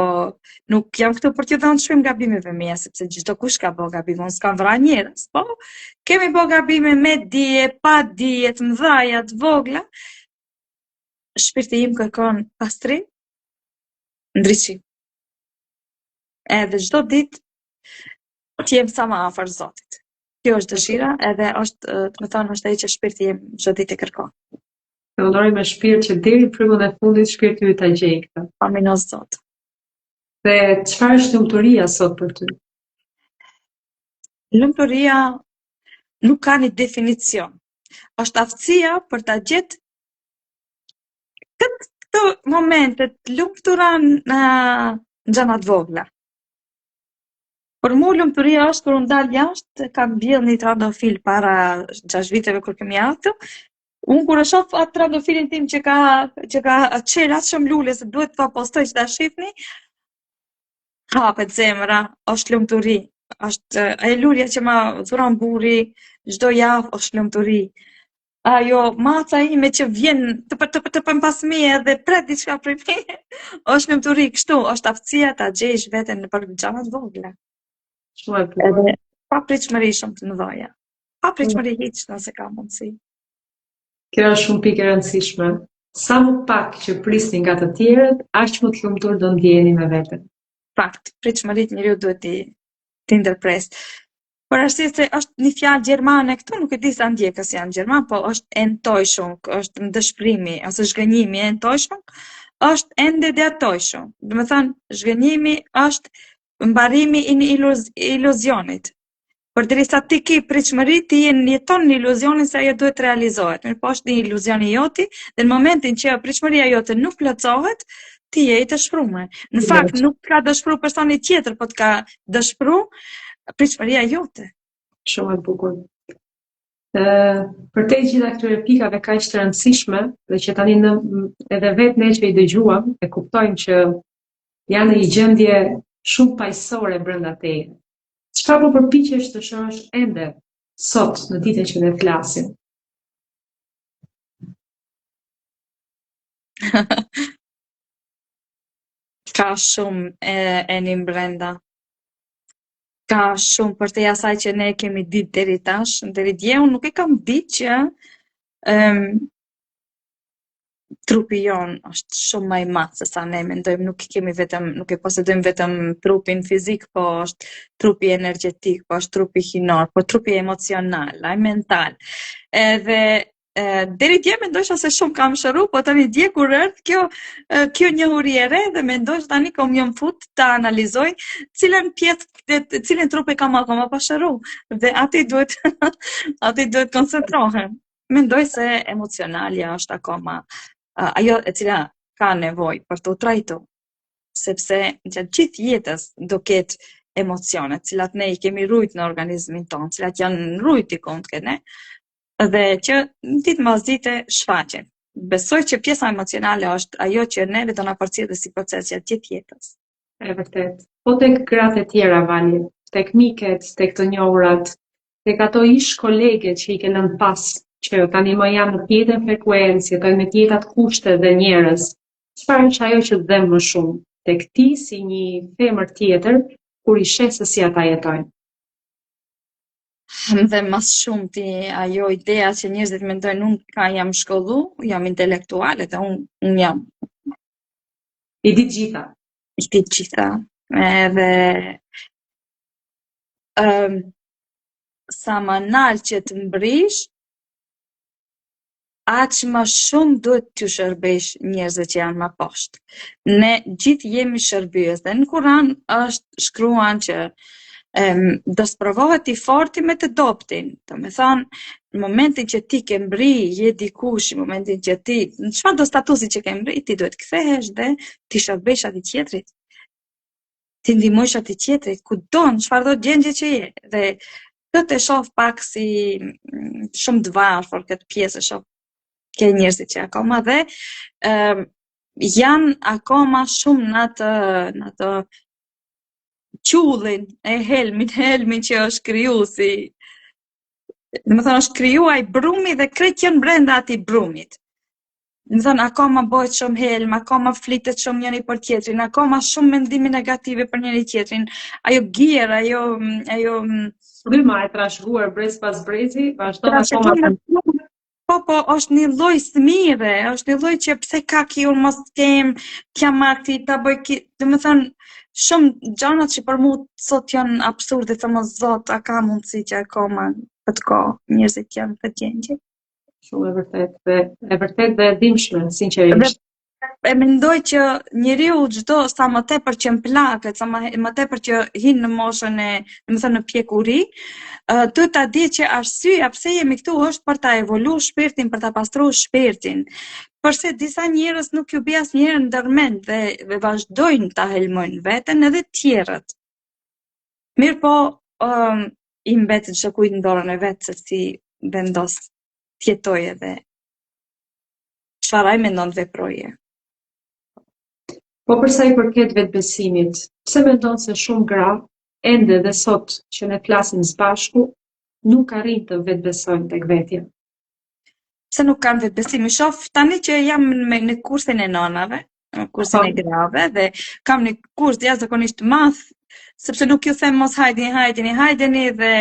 Nuk jam këtu për t'ju dhënë çmim gabimeve mia, sepse çdo kush ka bërë gabime, unë s'kam vrarë njerëz, po kemi bërë gabime me dije, pa dije, të mëdha, të vogla. Shpirti im kërkon pastrim, ndriçim. Edhe çdo ditë t'jem sa më afër Zotit. Kjo është dëshira, edhe është, të më thonë, është ai që shpirti im çdo ditë e kërkon. Fillojmë me shpirt që deri në frymën e fundit shpirti yt ta gjej këtë. Aminos Zot. Dhe çfarë është lumturia sot për ty? Lumturia nuk ka një definicion. Është aftësia për ta gjetë këto momente të lumtura në gjëra të vogla. Për mu lumturia është kur unë dal jashtë, kam mbjell një trandafil para 6 viteve kur kemi ardhur. Unë kur e shoh atë trandafilin tim që ka çel atë shumë lule se duhet ta postoj që ta shihni, hapet zemra, është lumturi. Është e lulja që ma dhuron burri çdo javë është lumturi. Ajo maca ime që vjen të pas meje dhe pret diçka prej meje, është lumturi kështu, është aftësia ta gjejsh veten në për gjëra të vogla. Shumë e bukur. Edhe pa pritshmëri shumë të mëdha. Pa pritshmëri hiç nëse ka mundësi. Kjo është shumë pikë e rëndësishme. Sa më pak që prisni nga të tjerët, aq më të lumtur do ndjeheni me veten. Fakt, pritshmëritë njeriu duhet t'i ndërpres. Për arsye se është një fjalë gjermane këtu, nuk e di sa ndjekës janë gjerman, po është enttäuschung, është ndëshprimi ose zhgënjimi i enttäuschung, është ende der Täuschung. Do të thënë, zhgënjimi është mbarimi i një iluzionit. Përderisa ti ke pritshmëri, ti jeton në iluzionin se ajo duhet realizohet. Mirë, po është një iluzion i joti, dhe në momentin që pritshmëria jote nuk plotësohet, ti je i dëshpëruar. Në fakt nuk ka dëshpëruar personi tjetër, po të ka dëshpëruar pritshmëria jote. Shumë e bukur. Për te gjitha këtyre pikave kaq të rëndësishme, dhe që tani edhe vetë ne që i dëgjuam, e kuptojmë që janë një gjendje shumë paqësore brenda teje. Çfarë po përpiqesh të shohësh ende sot në ditën që ne flasim? Ka shumë e një brenda. Ka shumë për te asaj që ne kemi ditë deri tash, deri dje unë nuk e kam ditë që trupi jon është shumë më i madh se sa ne mendojmë, nuk e posedojmë vetëm trupin fizik, po është trupi energjetik, po është trupi hinor, po trupi emocional, ai mental. Edhe deri dje mendojsha se shumë kam shëru, po tani dje kur erdh kjo njohuri e re dhe mendoj tani kom jam fut ta analizoj cilën trup e kam akoma pa shëru. Dhe aty duhet koncentrohem. Mendoj se emocionalja është akoma ajo e cila ka nevojë për të trajtu, sepse gjatë gjithë jetës do ketë emocione, cilat ne i kemi rujt në organizmin tonë, cilat janë rujt i kont ne, dhe që ditë mas dite shfaqen. Besoj që pjesa emocionale është ajo që neve do na përcjellë si proces gjatë gjithë jetës. E vërtet. Po tek gratë e tjera, Vali, tek miket, tek të njohurat, tek ato ish kolege që I kena në pas, që tani më janë në tjetër frekuencë, jetojnë me tjetrat kushte dhe njerëz, çfarë është ajo që të dhem më shumë tek ti si një femër tjetër kur I sheh se si ata jetojnë? Dhe mas shumë ti ajo ideja që njerëzit mendojnë unë jam shkollu, jam intelektuale dhe unë jam I di gjitha. I di gjitha. Edhe sa më nalë që të mbrish, aq më shumë duhet t'ju shërbesh njerëzit që janë më poshtë. Ne gjithë jemi shërbyes dhe në Kur'an është shkruan që do sprovohet I forti me të dobtin. Do me thonë, në momentin që ti ke mbri, je dikush, në momentin që ti, në çfarë do statusi që ke mbri, ti duhet kthehesh dhe ti shërbesh atij tjetrit. Ti ndihmosh atij tjetrit, kudo në çfarë do gjendje që je. Dhe këtë e shoh pak si shumë të varfër këtë pjesë e shoh ke njerëzit që akoma dhe janë akoma shumë në atë qullin e helmin që është kriju si më thënë është kriju ai brumi dhe krejt janë brenda atij brumit. Më thënë akoma bëhet shumë helm, akoma flitet shumë njëri për tjetrin, akoma shumë mendime negative për njëri tjetrin, ajo gjerë, ajo fryma e trashëguar brez pas brezi, vazhdon akoma. Po, është një lloj smire, është një lloj që pse ka ki unë mos kem, kja marrë ti, ta bëj ki, dhe më thënë, shumë gjanat që për mu sot janë absurde, të mos zot, a ka mundësi që akoma këtë kohë njerëzit janë këtë gjendje. Shumë e vërtet dhe e dimshme, sinqerisht. E mendoj që njeriu çdo sa më tepër që mplaket, sa më tepër që hin në moshën e, domethënë në pjekuri, duhet ta di që arsyeja pse jemi këtu është për ta evoluar shpirtin, për ta pastruar shpirtin. Përse disa njerëz nuk ju bie asnjëherë ndërmend dhe vazhdojnë ta helmojnë veten edhe të tjerët. Mirë po, I mbetet çdo kujt në dorën e vet se si vendos të jetojë edhe çfarë ai mendon të veprojë. Po përsa I përket vetbesimit, pse mendon se shumë gra, ende dhe sot që ne flasim së bashku, nuk arrin të vetbesojnë tek vetja? Pse nuk kanë vetbesim? Shoh tani që jam në kursin e nënave, në kursin e grave dhe kam një kurs jashtëzakonisht të madh, sepse nuk ju them mos hajdeni dhe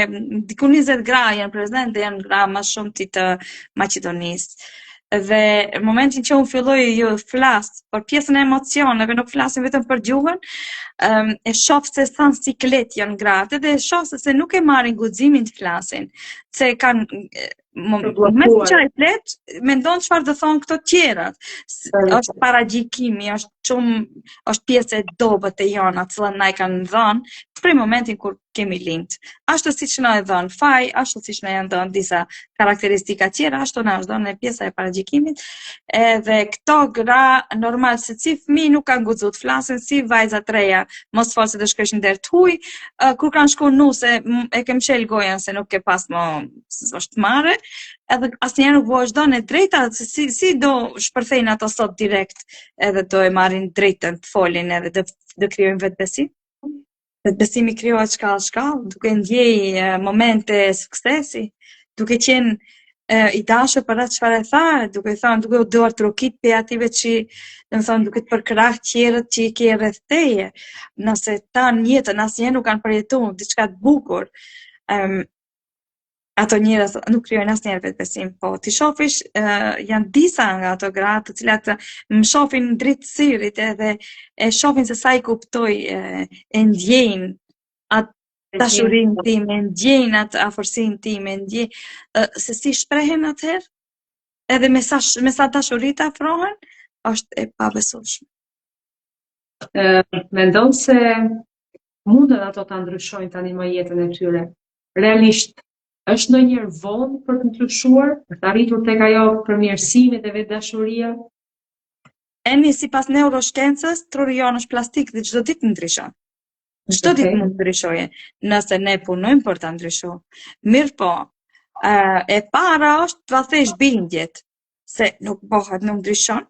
diku 20 gra janë prezente dhe janë gra më shumë të Maqedonisë. Dhe në momentin që unë filloj ju flas për pjesën e emocioneve, nuk flasim vetëm për gjuhën, e shoh se sa siklet janë gratë dhe e shoh se nuk e marrin guximin të flasin, se kanë moment që ai flet, mendon çfarë do thonë këto tjerat. Është paragjikimi, është pjesë e dobët e jona, të cilën na i kanë dhënë për momentin kur kemi lind. Ashtu siç na e dhën faj, ashtu siç na janë dhënë disa karakteristika tjera, ashtu na është dhënë pjesa e paragjikimit. Edhe këto gra normal se si fëmijë nuk kanë guxu të flasin, si vajza të reja, mos fol se të shkojshin der të huj, kur kanë shkuar nuse e kem shel gojen se nuk e pas më është marrë, edhe asnjëherë nuk vazhdon e drejta se si do shpërthejnë ato sot direkt, edhe do e marrin drejtën të folin edhe do krijojnë vetbesim. Vetbesimi krijohet shkallë, duke ndjej momente suksesi, duke qenë I dashur për atë çfarë e tha, duke thënë, duke u duar trokit pe ative që, domethënë, duke të përkrah tjerët që I ke rreth teje. Nëse ta në jetën asnjëherë nuk kanë përjetuar diçka të bukur, ato njerëz nuk krijojnë asnjëherë vetbesim, po ti shofish janë disa nga ato gra të cilat më shohin dritë syrit edhe e shohin se sa I kuptoj e ndjejnë atë dashurinë time, ndjejnë atë afërsinë time, ndjejnë se si shprehen atëherë, edhe me sa dashuri të afrohen, është e pabesueshme. Mendon se mundën ato ta ndryshojnë tani më jetën e tyre? Realisht, është ndonjëherë vonë për të ndryshuar, për të arritur tek ajo përmirësimi dhe vetdashuria? Sipas neuroshkencës, truri jonë është plastik dhe çdo ditë ndryshon. Çdo ditë mund të ndryshojë, nëse ne punojmë për ta ndryshuar. Mirë po, e para është të vathesh bindjet se nuk bëhet, nuk ndryshon.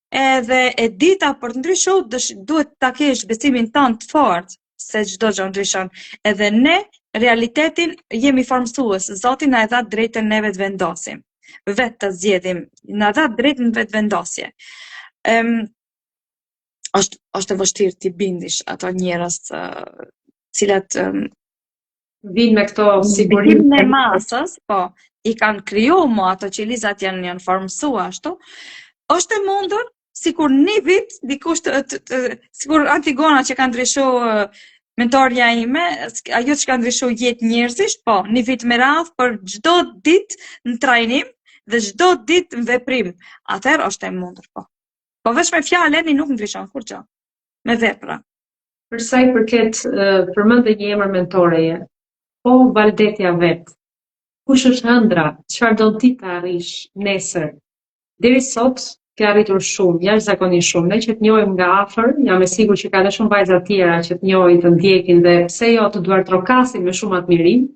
Edhe e dita për të ndryshuar duhet ta kesh besimin tënd të fortë se çdo gjë ndryshon. Edhe ne realitetin jemi formësues, Zoti na e dha drejtën neve të vendosim, vetë të zgjedhim, na dha drejtën vetë vendosje. Është e vështirë t'i bindish ato njerëz cilat Vinë me këto sigurim e masës, po, i kanë kriju mo ato që lizat janë formësua ashtu, është e mundur, sikur një vit, dikush sikur Antigona që kanë ndryshu mentorja ime, ajo që kanë ndryshu jetë njerëzisht, po, një vit me radhë për çdo ditë në trajnim dhe çdo ditë në veprim. Atëherë është e mundur, po. Po veç me fjalë nuk ndryshon kur gjë. Me vepra. Për sa i përket përmendë një emër mentoreje, po Valdetja vet. Kush është ëndra? Çfarë do ti të arrish nesër? Deri sot ke arritur shumë, jashtëzakonisht shumë. Ne që të njohim nga afër, jam e sigurt që ka edhe shumë vajza tjera që të njohin, të ndjekin dhe pse jo të duar trokasin me shumë admirim.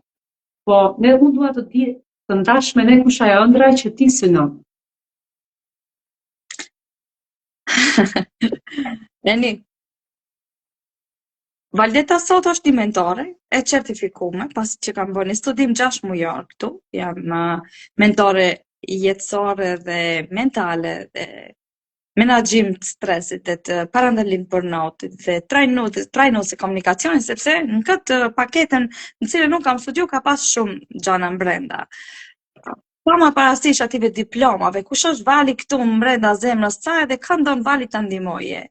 Po ne unë dua të di të ndash me ne kush ajo ëndra që ti synon. Eni, Valdeta sot është një mentore e certifikume, pasi që kam bërë një studim 6 mujor këtu, jam mentore jetësore dhe mentale dhe menaxhim të stresit dhe të parandalim burnoutit dhe trajnues e komunikacionit, sepse në këtë paketën në cilën nuk kam studiu ka pas shumë gjana brenda. Pa ma parasysh ative diplomave, kush është vali këtu brenda zemrës saj dhe ka ndon vali ta ndihmoje.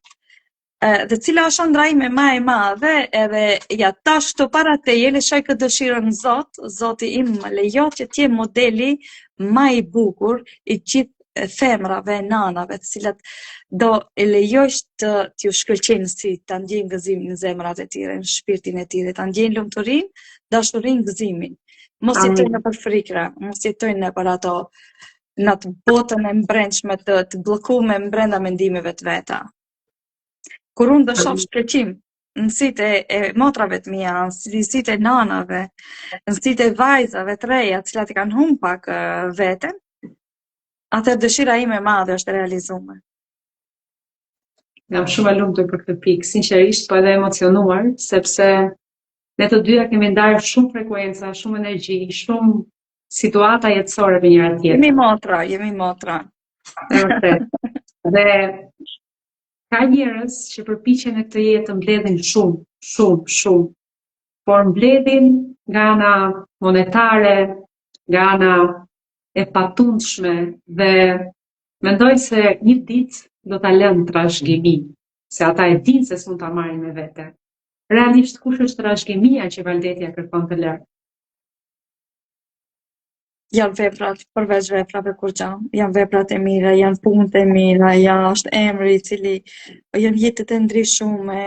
Dhe cila është ëndra ime më e madhe, edhe ja tash këto para teje, lëshoj këtë dëshirën Zot, Zoti im më lejo që t'je modeli më i bukur i gjithë femrave, nanave, të cilat do e lejojsh t'ju shkëlqejnë si ta ndjejnë gëzimin në zemrat e tyre, në shpirtin e tyre, ta ndjejnë lumturinë, dashurinë, gëzimin. Mos jetojnë për frikra, mos jetojnë për ato në atë botën e mbrendshme të bllokuar brenda mendimeve të veta. Kur unë do shoh shkëlqim në sytë e motrave të mia, në sytë e nanave, në sytë e vajzave të reja, të cilat i kanë humbur pak veten, atë dëshira ime e madhe është realizuar. Jam shumë e lumtur për këtë pikë, sinqerisht, po edhe emocionuar, sepse ne të dyja kemi ndarë shumë frekuenca, shumë energji, shumë situata jetësore me njëra tjetrën. Jemi motra. Dhe ka njerëz që përpiqen në këtë jetë të mbledhin shumë, por mbledhin nga ana monetare, nga ana e patundshme dhe mendoj se një ditë do ta lënë trashëgimi, se ata e dinë se s'mund ta marrin me vete. Realisht kush është trashëgimia që Valdetja kërkon të lërë? Janë veprat, përveç veprave kur gjam, janë veprat e mira, janë punët e mira, është emri i cili, janë jetët e ndryshume,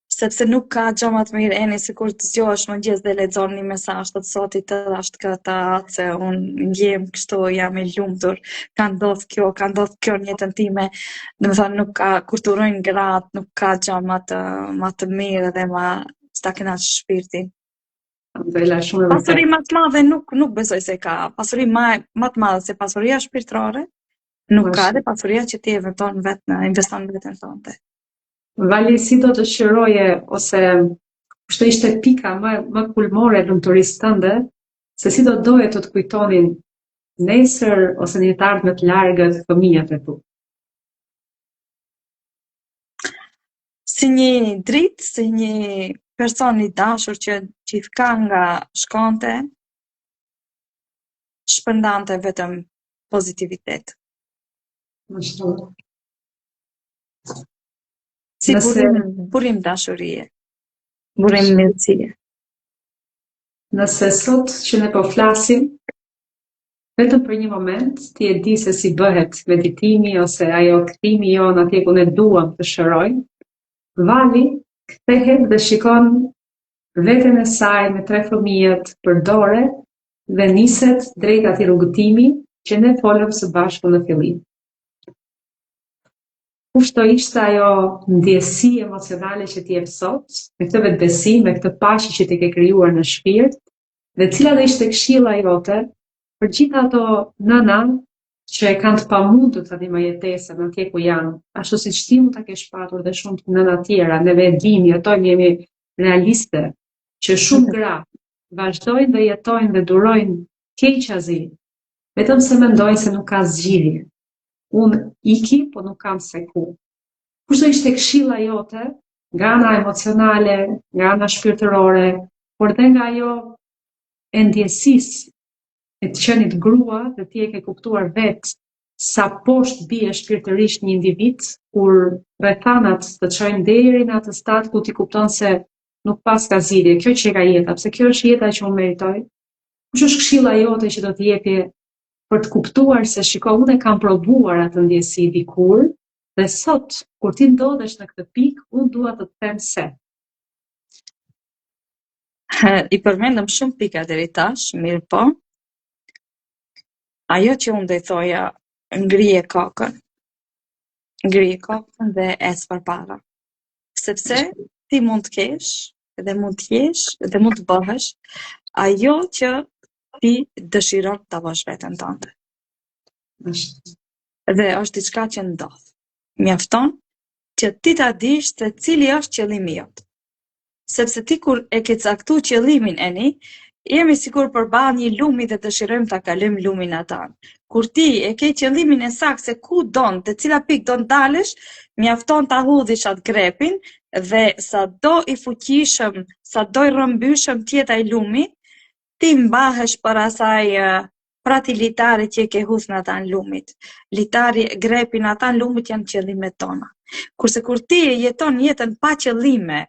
sepse nuk ka gjë më të mirë se kur të zgjohesh mëngjes dhe lexon një mesazh të Zotit të është këta, se unë ndjem kështu, jam i lumtur, ka ndodhur kjo në jetën time, domethënë nuk ka kur të urojnë gratë, nuk ka gjë më të mirë dhe më sta kënaq shpirtin. Pasuri më të madhe nuk besoj se ka. Pasuri më të madhe se pasuria shpirtërore nuk ka, dhe pasuria që ti investon në veten tënde. Vali, si do të shëroje ose kushto ishte pika më kulmore e lumturisë tënde, se si do doje të të kujtonin nesër ose një të ardhme të largët fëmijët e tu? Si një dritë, si një person i dashur që gjithka nga shkonte, shpërndante vetëm pozitivitet. Si burim dashurie, burim mirësie. Nëse sot që ne po flasim, vetëm për një moment, ti e di se si bëhet meditimi ose ajo kthimi jon atje ku ne duam të shërojmë, Vali kthehet dhe shikon veten e saj me 3 fëmijët për dore dhe niset drejt atij rrugëtimi që ne folëm së bashku në fillim. Kushto ishte ajo ndjesi emocionale që ti jep sot, me këtë vetbesim, me këtë paqe që ti ke krijuar në shpirt, dhe cila do ishte këshilla jote për gjithë ato nëna që e kanë të pamundur tani më jetesën atje ku janë, ashtu siç ti mund ta kesh patur dhe shumë të nëna tjera, neve e dimi, ato jemi realiste, që shumë gra vazhdojnë dhe jetojnë dhe durojnë keqazi, vetëm se mendojnë se nuk ka zgjidhje. Unë iki, po nuk kam se ku. Kushdo ishte këshilla jote, nga ana emocionale, nga ana shpirtërore, por dhe nga ajo e ndjesisë e të qenit grua, dhe ti e ke kuptuar vetë sa poshtë bie shpirtërisht një individ, kur rrethanat të çojnë deri në atë stad ku ti kupton se nuk pas ka zgjidhje, kjo që ka jeta, pse kjo është jeta që unë meritoj. Kush është këshilla jote që do të jepje për të kuptuar se shiko, unë e kam provuar atë ndjesi dikur, dhe sot, kur ti ndodhesh në këtë pikë, unë dua të të them se. I përmendëm shumë pika deri tash, mirë po. Ajo që unë do i thoja, ngrije kokën dhe ec përpara. Sepse ti mund të kesh, dhe mund të jesh, dhe mund të bëhesh ajo që ti dëshiron ta bësh veten tënde. Dhe është diçka që ndodh. Mjafton që ti ta dish se cili është qëllimi jot. Sepse ti kur e ke caktuar qëllimin jemi sikur përballë një lumi dhe dëshirojmë ta kalojmë lumin atë. Kur ti e ke qëllimin e saktë se ku don, te cila pikë don dalësh, mjafton ta hudhish atë grepin dhe sado i fuqishëm, sado i rrëmbyshëm tjetë ai lumi, ti mbahesh për atij litari që e ke hudhur në atan lumit. Litari, grepin atan lumit janë qëllimet tona. Kurse kur ti jeton jetën pa qëllime,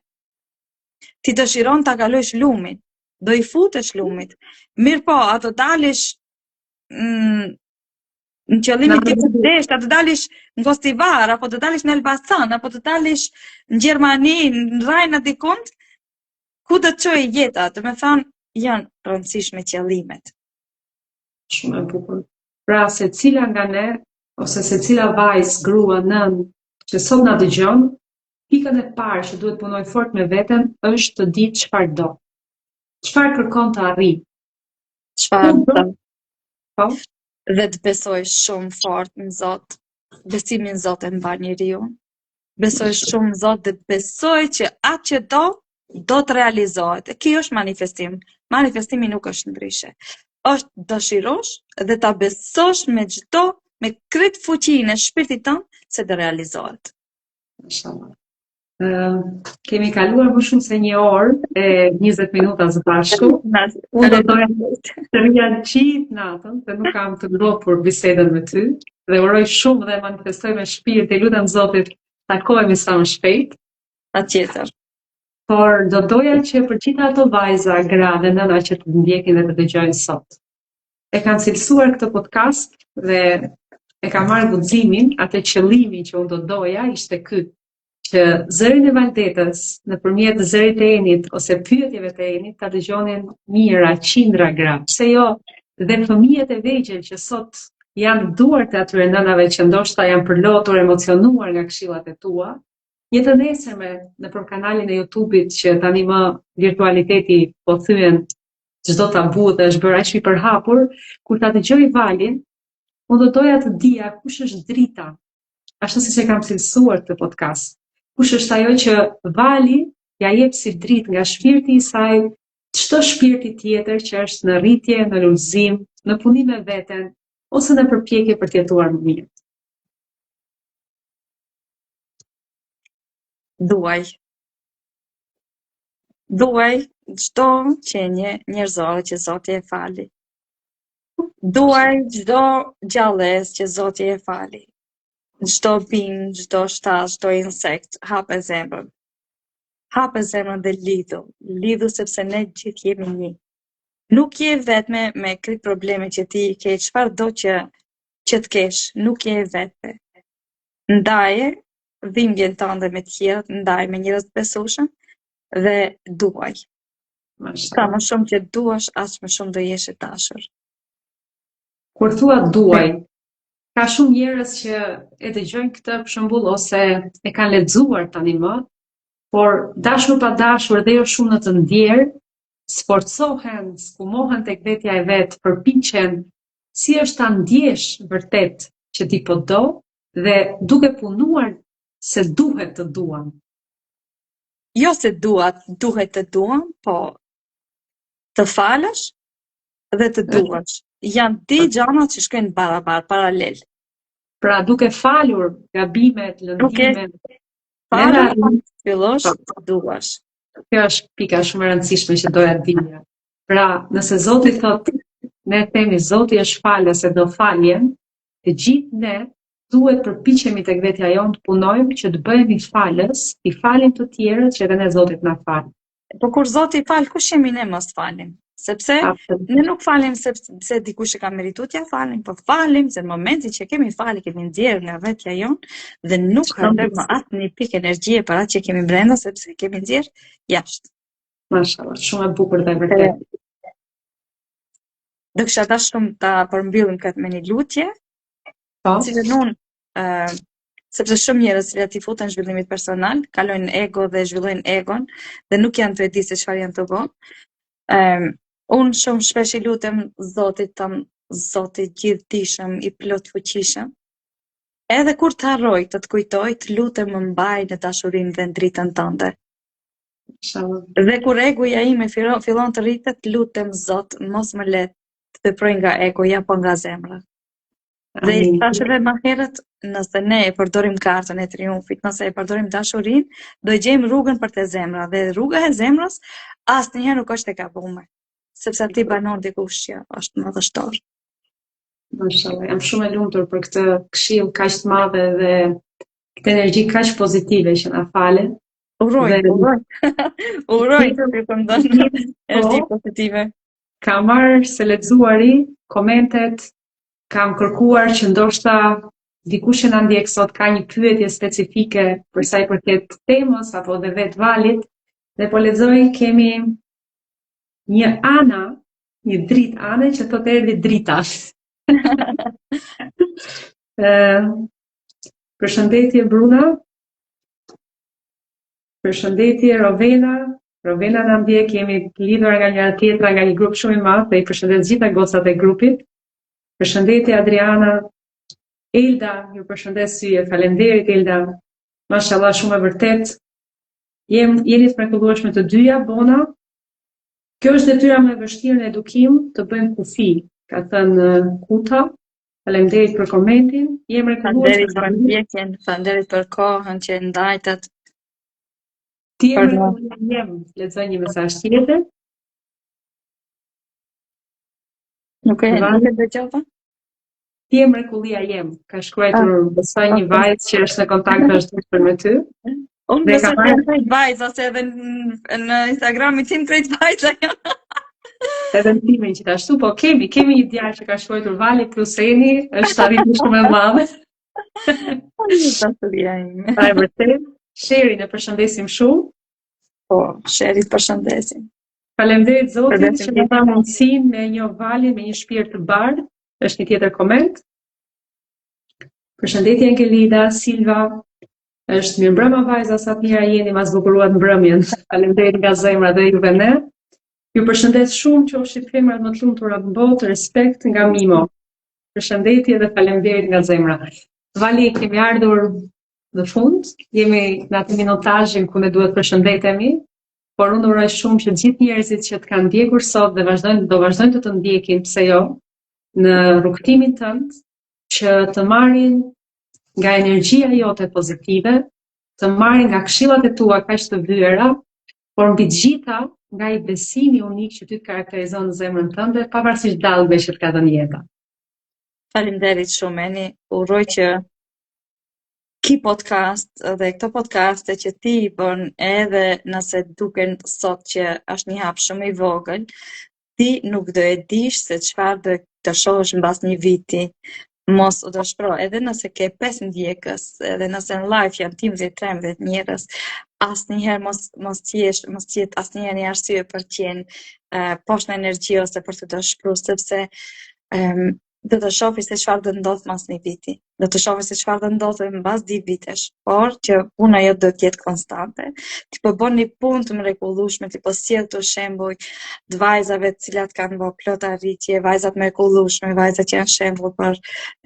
ti dëshiron ta kalojsh lumin, do i futesh lumit. Mirë po, a do dalish në qëllimin që desh, a do dalish në Gostivar, apo do dalish në Elbasan, apo do dalish në Gjermani, në Rajna dikund, ku do të çojë jeta? Do të thonë, janë rëndësishme qëllimet. Shumë e bukur. Pra, se cila nga ne, ose se cila vajzë, grua, nën, që sot na dëgjon, pikën e parë që duhet punoj fort me veten është të ditë çfarë do. Çfarë kërkon të arrijë? Po? Dhe të besoj shumë fort në Zot. Besimin në Zot e mban njeriu. Besoj shumë në Zot dhe besoj që atë që do të realizohet. Kjo është manifestim. Manifestimi nuk është ndryshe. Është dëshirosh dhe ta besosh me krejt fuqinë e shpirtit tënd se do realizohet. Inshallah. Kemi kaluar më shumë se 1 orë e 20 minuta së bashku. Unë do doja të rija gjithë natën, se nuk kam të ngrohur bisedën me ty, dhe uroj shumë dhe manifestoj me shpirt, e lutem Zotit takohemi sa më shpejt. Patjetër. Por do doja që për gjithë ato vajza, gra dhe nëna që të ndjekin dhe të dëgjojnë sot, e kanë cilësuar këtë podcast dhe e ka marrë guximin, atë qëllimin që unë do doja ishte ky, që zërin e Valdetës nëpërmjet zërit të Enit ose pyetjeve të Enit ta dëgjonin mijëra, qindra gra. Pse jo dhe fëmijët e vegjël që sot janë duart e atyre nënave që ndoshta janë përlotur, emocionuar nga këshillat e tua. Një të nesërme nëpër kanalin e YouTube-it që tani më virtualiteti po thyen çdo tabu dhe është bërë aq i përhapur, kur ta dëgjoj Valin, unë do doja të dija kush është drita, ashtu siç e kam cilësuar këtë podcast. Kush është ajo që Vali ja jep si dritë nga shpirti i saj çdo shpirti tjetër që është në rritje, në lulëzim, në punim me veten, ose në përpjekje për të jetuar më mirë. Duaj çdo qenie njerëzore që Zoti e fali. Duaj çdo gjallëz që Zoti e fali. Çdo bimë, çdo shtas, çdo insekt, hape zemrën. Hape zemrën dhe lidhu sepse ne gjithë jemi një. Nuk je vetme me këtë probleme që ti ke, çfarë do që të kesh, nuk je vetme. Ndaje dhimbjen tënde me të tjerët, ndaje me njerëz të besueshëm dhe duaj. Sa më shumë që duash, aq më shumë do jesh e dashur. Kur thua duaj, ka shumë njerëz që e dëgjojnë këtë për shembull ose e kanë lexuar tani më, por dashur pa dashur dhe jo shumë në të ndjerë, sforcohen, skumohen tek vetja e vet, përpiqen si është ta ndjesh vërtet që ti po do dhe duke punuar se duhet të duan. Jo se duhet të duan, po të falësh dhe të duash. Janë dy gjëra që shkojnë barabar, paralel. Pra duke falur gabimet, lëndimet, Falësh, fillosh të duash. kjo është pika shumë e rëndësishme që doja të dija. Pra, nëse Zoti thotë, ne themi Zoti është falës e do faljen, të gjithë ne duhet përpiqemi tek vetja jonë të punojmë që të bëhemi falës, i falim të tjerët që edhe ne Zotit na fal. Po kur Zoti fal, kush jemi ne mos falim? Sepse ne nuk falim sepse dikush e ka merituar t'ja falim, po falim se në momentin që kemi falë, kemi nxjerrë nga vetja jonë dhe nuk harrojmë atë një pikë energjie për atë që kemi brenda sepse kemi nxjerrë jashtë. Mashallah, shumë e bukur dhe vërtet. Do kisha dashur shumë ta përmbyllim këtë me një lutje, cilën unë sepse shumë njerëz që i futen zhvillimit personal, kalojnë ego dhe zhvillojnë egon dhe nuk janë të di se çfarë janë të bëjnë. Unë shumë shpesh i lutem Zotit tam, Zotit gjithdijshëm, i plot fuqishëm. Edhe kur të harroj të të kujtoj, të lutem më mbaj në dashurinë dhe në dritën tënde. Dhe kur egoja ime fillon të rritet, lutem Zot, mos më le të veproj nga egoja, po nga zemra. Dhe i thash edhe më herët, nëse ne e përdorim kartën e triumfit, nëse e përdorim dashurinë, do gjejmë rrugën për te zemra dhe rruga e zemrës asnjëherë nuk është e gabuar, sepse aty banon dikush që është madhështor. Mashallah, jam shumë e lumtur për këtë këshill kaq të madhe dhe këtë energji kaq pozitive që na fale. Uroj të këndon energji pozitive. Kam marrë se lexuari komentet, kam kërkuar që ndoshta dikush që na ndjek sot ka një pyetje specifike për sa i përket temës apo dhe vet valit, dhe po lexoj kemi një Ana, një dritë Ane që thotë erdhi drita. Përshëndetje Bruna. Përshëndetje Rovena. Rovena na ndjek, jemi lidhur nga njëra tjetra nga një grup shumë i madh dhe i përshëndet gjitha gocat e grupit. Përshëndetje Adriana. Elda, ju përshëndes syje, faleminderit Elda. Mashallah, shumë e vërtet. Jeni të mrekullueshme të dyja, Bona. Kjo është detyra më e vështirë në edukim, të bëjmë kufi, ka thënë Kuta. Faleminderit për komentin. Jem mrekullueshme për ndjekjen, faleminderit për kohën që ndajtat. Ti e mrekullueshme jem, lexoj një mesazh tjetër. Nuk e dëgjova? Ti e mrekullia jem, ka shkruar besoj një vajzë që është në kontakt vazhdueshëm me ty. Unë besoj se krejt vajza, se edhe në Instagramin tim krejt vajza janë. Edhe në timin gjithashtu, po kemi një djalë që ka shkruar Vali plus Eni, është arritur shumë e madhe. Dashuria ime. Ai vërtet. Sherin e përshëndesim shumë. Po, Sherin përshëndesim. Faleminderit Zotit që na dha mundësinë me një Vali me një shpirt të bardhë. Është një tjetër koment. Përshëndetje Angelida, Silva. Është mirëmbrëma vajza, sa të mira jeni, ma zbukuruat mbrëmjen. Faleminderit nga zemra dhe juve ne. Ju përshëndes shumë, qofshit femrat më të lumtura në botë, respekt nga Mimo. Përshëndetje dhe faleminderit nga zemra. Vali, kemi ardhur në fund, jemi në atë minutazhin ku ne duhet përshëndetemi, por unë uroj shumë që gjithë njerëzit që të kanë ndjekur sot dhe do vazhdojnë të ndjekin, pse jo, në rrugtimin tënd, që të marrin nga energjia jote pozitive, të marrin nga këshillat e tua kaq të vëra, por mbi të gjitha nga i besimi unik që ty të karakterizon në zemrën tënde, pavarësisht dallëve që të ka dhënë jeta. Faleminderit shumë, Eni. Uroj që ky podcast dhe këto podcaste që ti i bën, edhe nëse duken sot që është një hap shumë i vogël, ti nuk do e dish se çfarë do të shohësh mbas një viti. Mos u dëshpëro, edhe nëse ke 5 ndjekës, edhe nëse në live janë 13 njerëz, asnjëherë mos jetë asnjëherë një arsye për të qenë poshtë në energji ose për të dëshpëruar, sepse do të shohësh se çfarë do ndodh mbas një viti. Do të shohësh se çfarë do ndodh mbas 2 vitesh, por që puna jote do të jetë konstante. Ti po bën një punë të mrekullueshme, ti po sjell të shembuj të vajzave të cilat kanë bërë plot arritje, vajzat mrekullueshme, vajzat që janë shembull për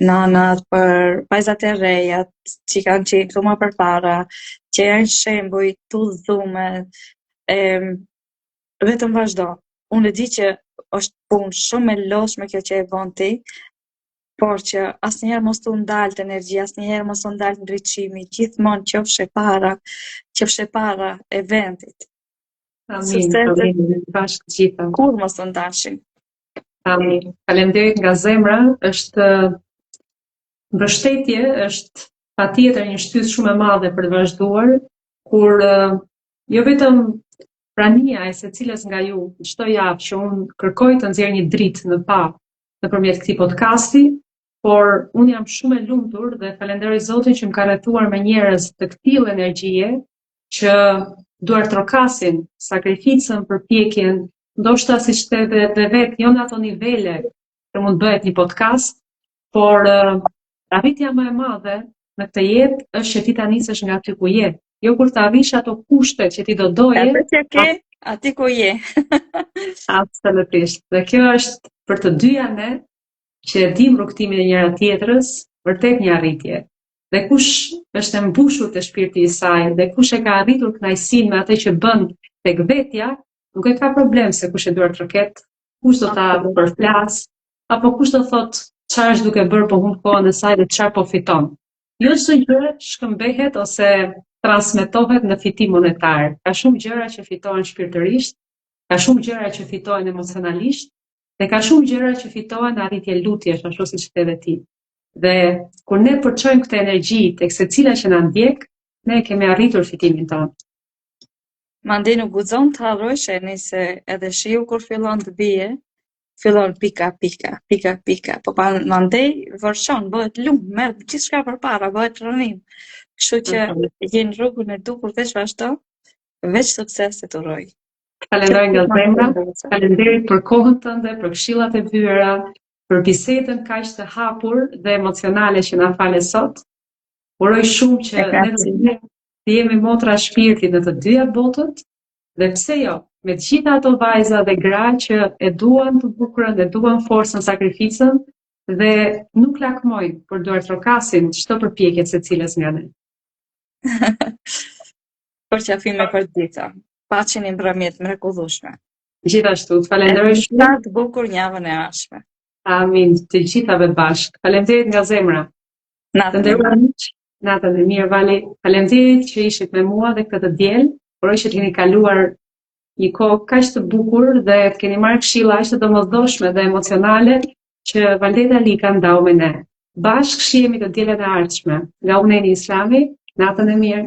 nanat, për vajzat e reja që kanë qenë më përpara, që janë shembuj të udhëzuar. Vetëm vazhdo. unë e di që është punë shumë e lodhshme kjo që e bën ti, por që asnjëherë mos u ndalt energjia, asnjëherë mos u ndalt ndriçimi, gjithmonë qofshe para eventit. Amin, Sukseset amin, bashkë të gjitha. kur mos u ndalshin. Amin. Faleminderit nga zemra, është mbështetje, është patjetër një shtysë shumë e madhe për të vazhduar, kur jo vetëm prania e secilës nga ju, çdo javë që unë kërkoj të nxjerr një dritë në pa nëpërmjet këtij podcasti, por unë jam shumë e lumtur dhe falenderoj Zotin që më ka rrethuar me njerëz të këtillë energjie që duar trokasin sakrificën, përpjekjen, ndoshta siç the dhe vetë jo në ato nivele që mund bëhet një podcast, por arritja më e madhe në këtë jetë është që ti ta nisësh nga aty ku je, jo kur të arrish ato kushte që ti do doje. Atë që ke, aty ku je. Absolutisht. Dhe kjo është për të dyja ne që e dim rrugtimin e njëra tjetrës, vërtet një arritje. Dhe kush është e mbushur te shpirti i saj, dhe kush e ka arritur kënaqësinë me atë që bën tek vetja, nuk e ka problem se kush e duar troket, kush do ta përflas, apo kush do thot çfarë është duke bërë po humb kohën e saj dhe çfarë po fiton. Jo çdo gjë shkëmbehet ose transmetohet në fitim monetar. Ka shumë gjëra që fitohen shpirtërisht, ka shumë gjëra që fitohen emocionalisht, dhe ka shumë gjëra që fitohen në arritje lutjesh, ashtu siç theve ti. Dhe kur ne përçojmë këtë energji tek secila që na ndjek, ne kemi arritur fitimin tonë. Mandej nuk guxon të harrosh nëse edhe shiu kur fillon të bie, fillon pika. Po mandej vërshon, bëhet lumë, merr gjithçka përpara, bëhet rënim. Kështu që je në rrugën e duhur, veç vazhdo, veç suksesit uroj. Falenderoj nga zemra, falenderit për kohën tënde, për këshillat e vyera, për bisedën kaq të hapur dhe emocionale që na fale sot. Uroj shumë që ne të jemi motra shpirtit në të dyja botët, dhe pse jo, me të gjitha ato vajza dhe gra që e duan të bukurën, dhe duan forcën, sakrificën, dhe nuk lakmojnë për duar trokasin çdo përpjekje secilës nga ne. Për qafime për dita. Paqen i mbrëmjet mrekullueshme. Gjithashtu, falenderoj shumë. Të bukur javën e ardhshme. Amin, të gjithave bashkë. Faleminderit nga zemra. Të nderuar miq, natën e mirë Vali. Faleminderit që ishit me mua dhe këtë diel. Uroj që të keni kaluar një kohë kaq të bukur dhe të keni marrë këshilla aq të domosdoshme dhe emocionale që Valdeta Lika ndau me ne. Bashkë shihemi të dielën e ardhshme. Nga Uneni Islami, natën e mirë.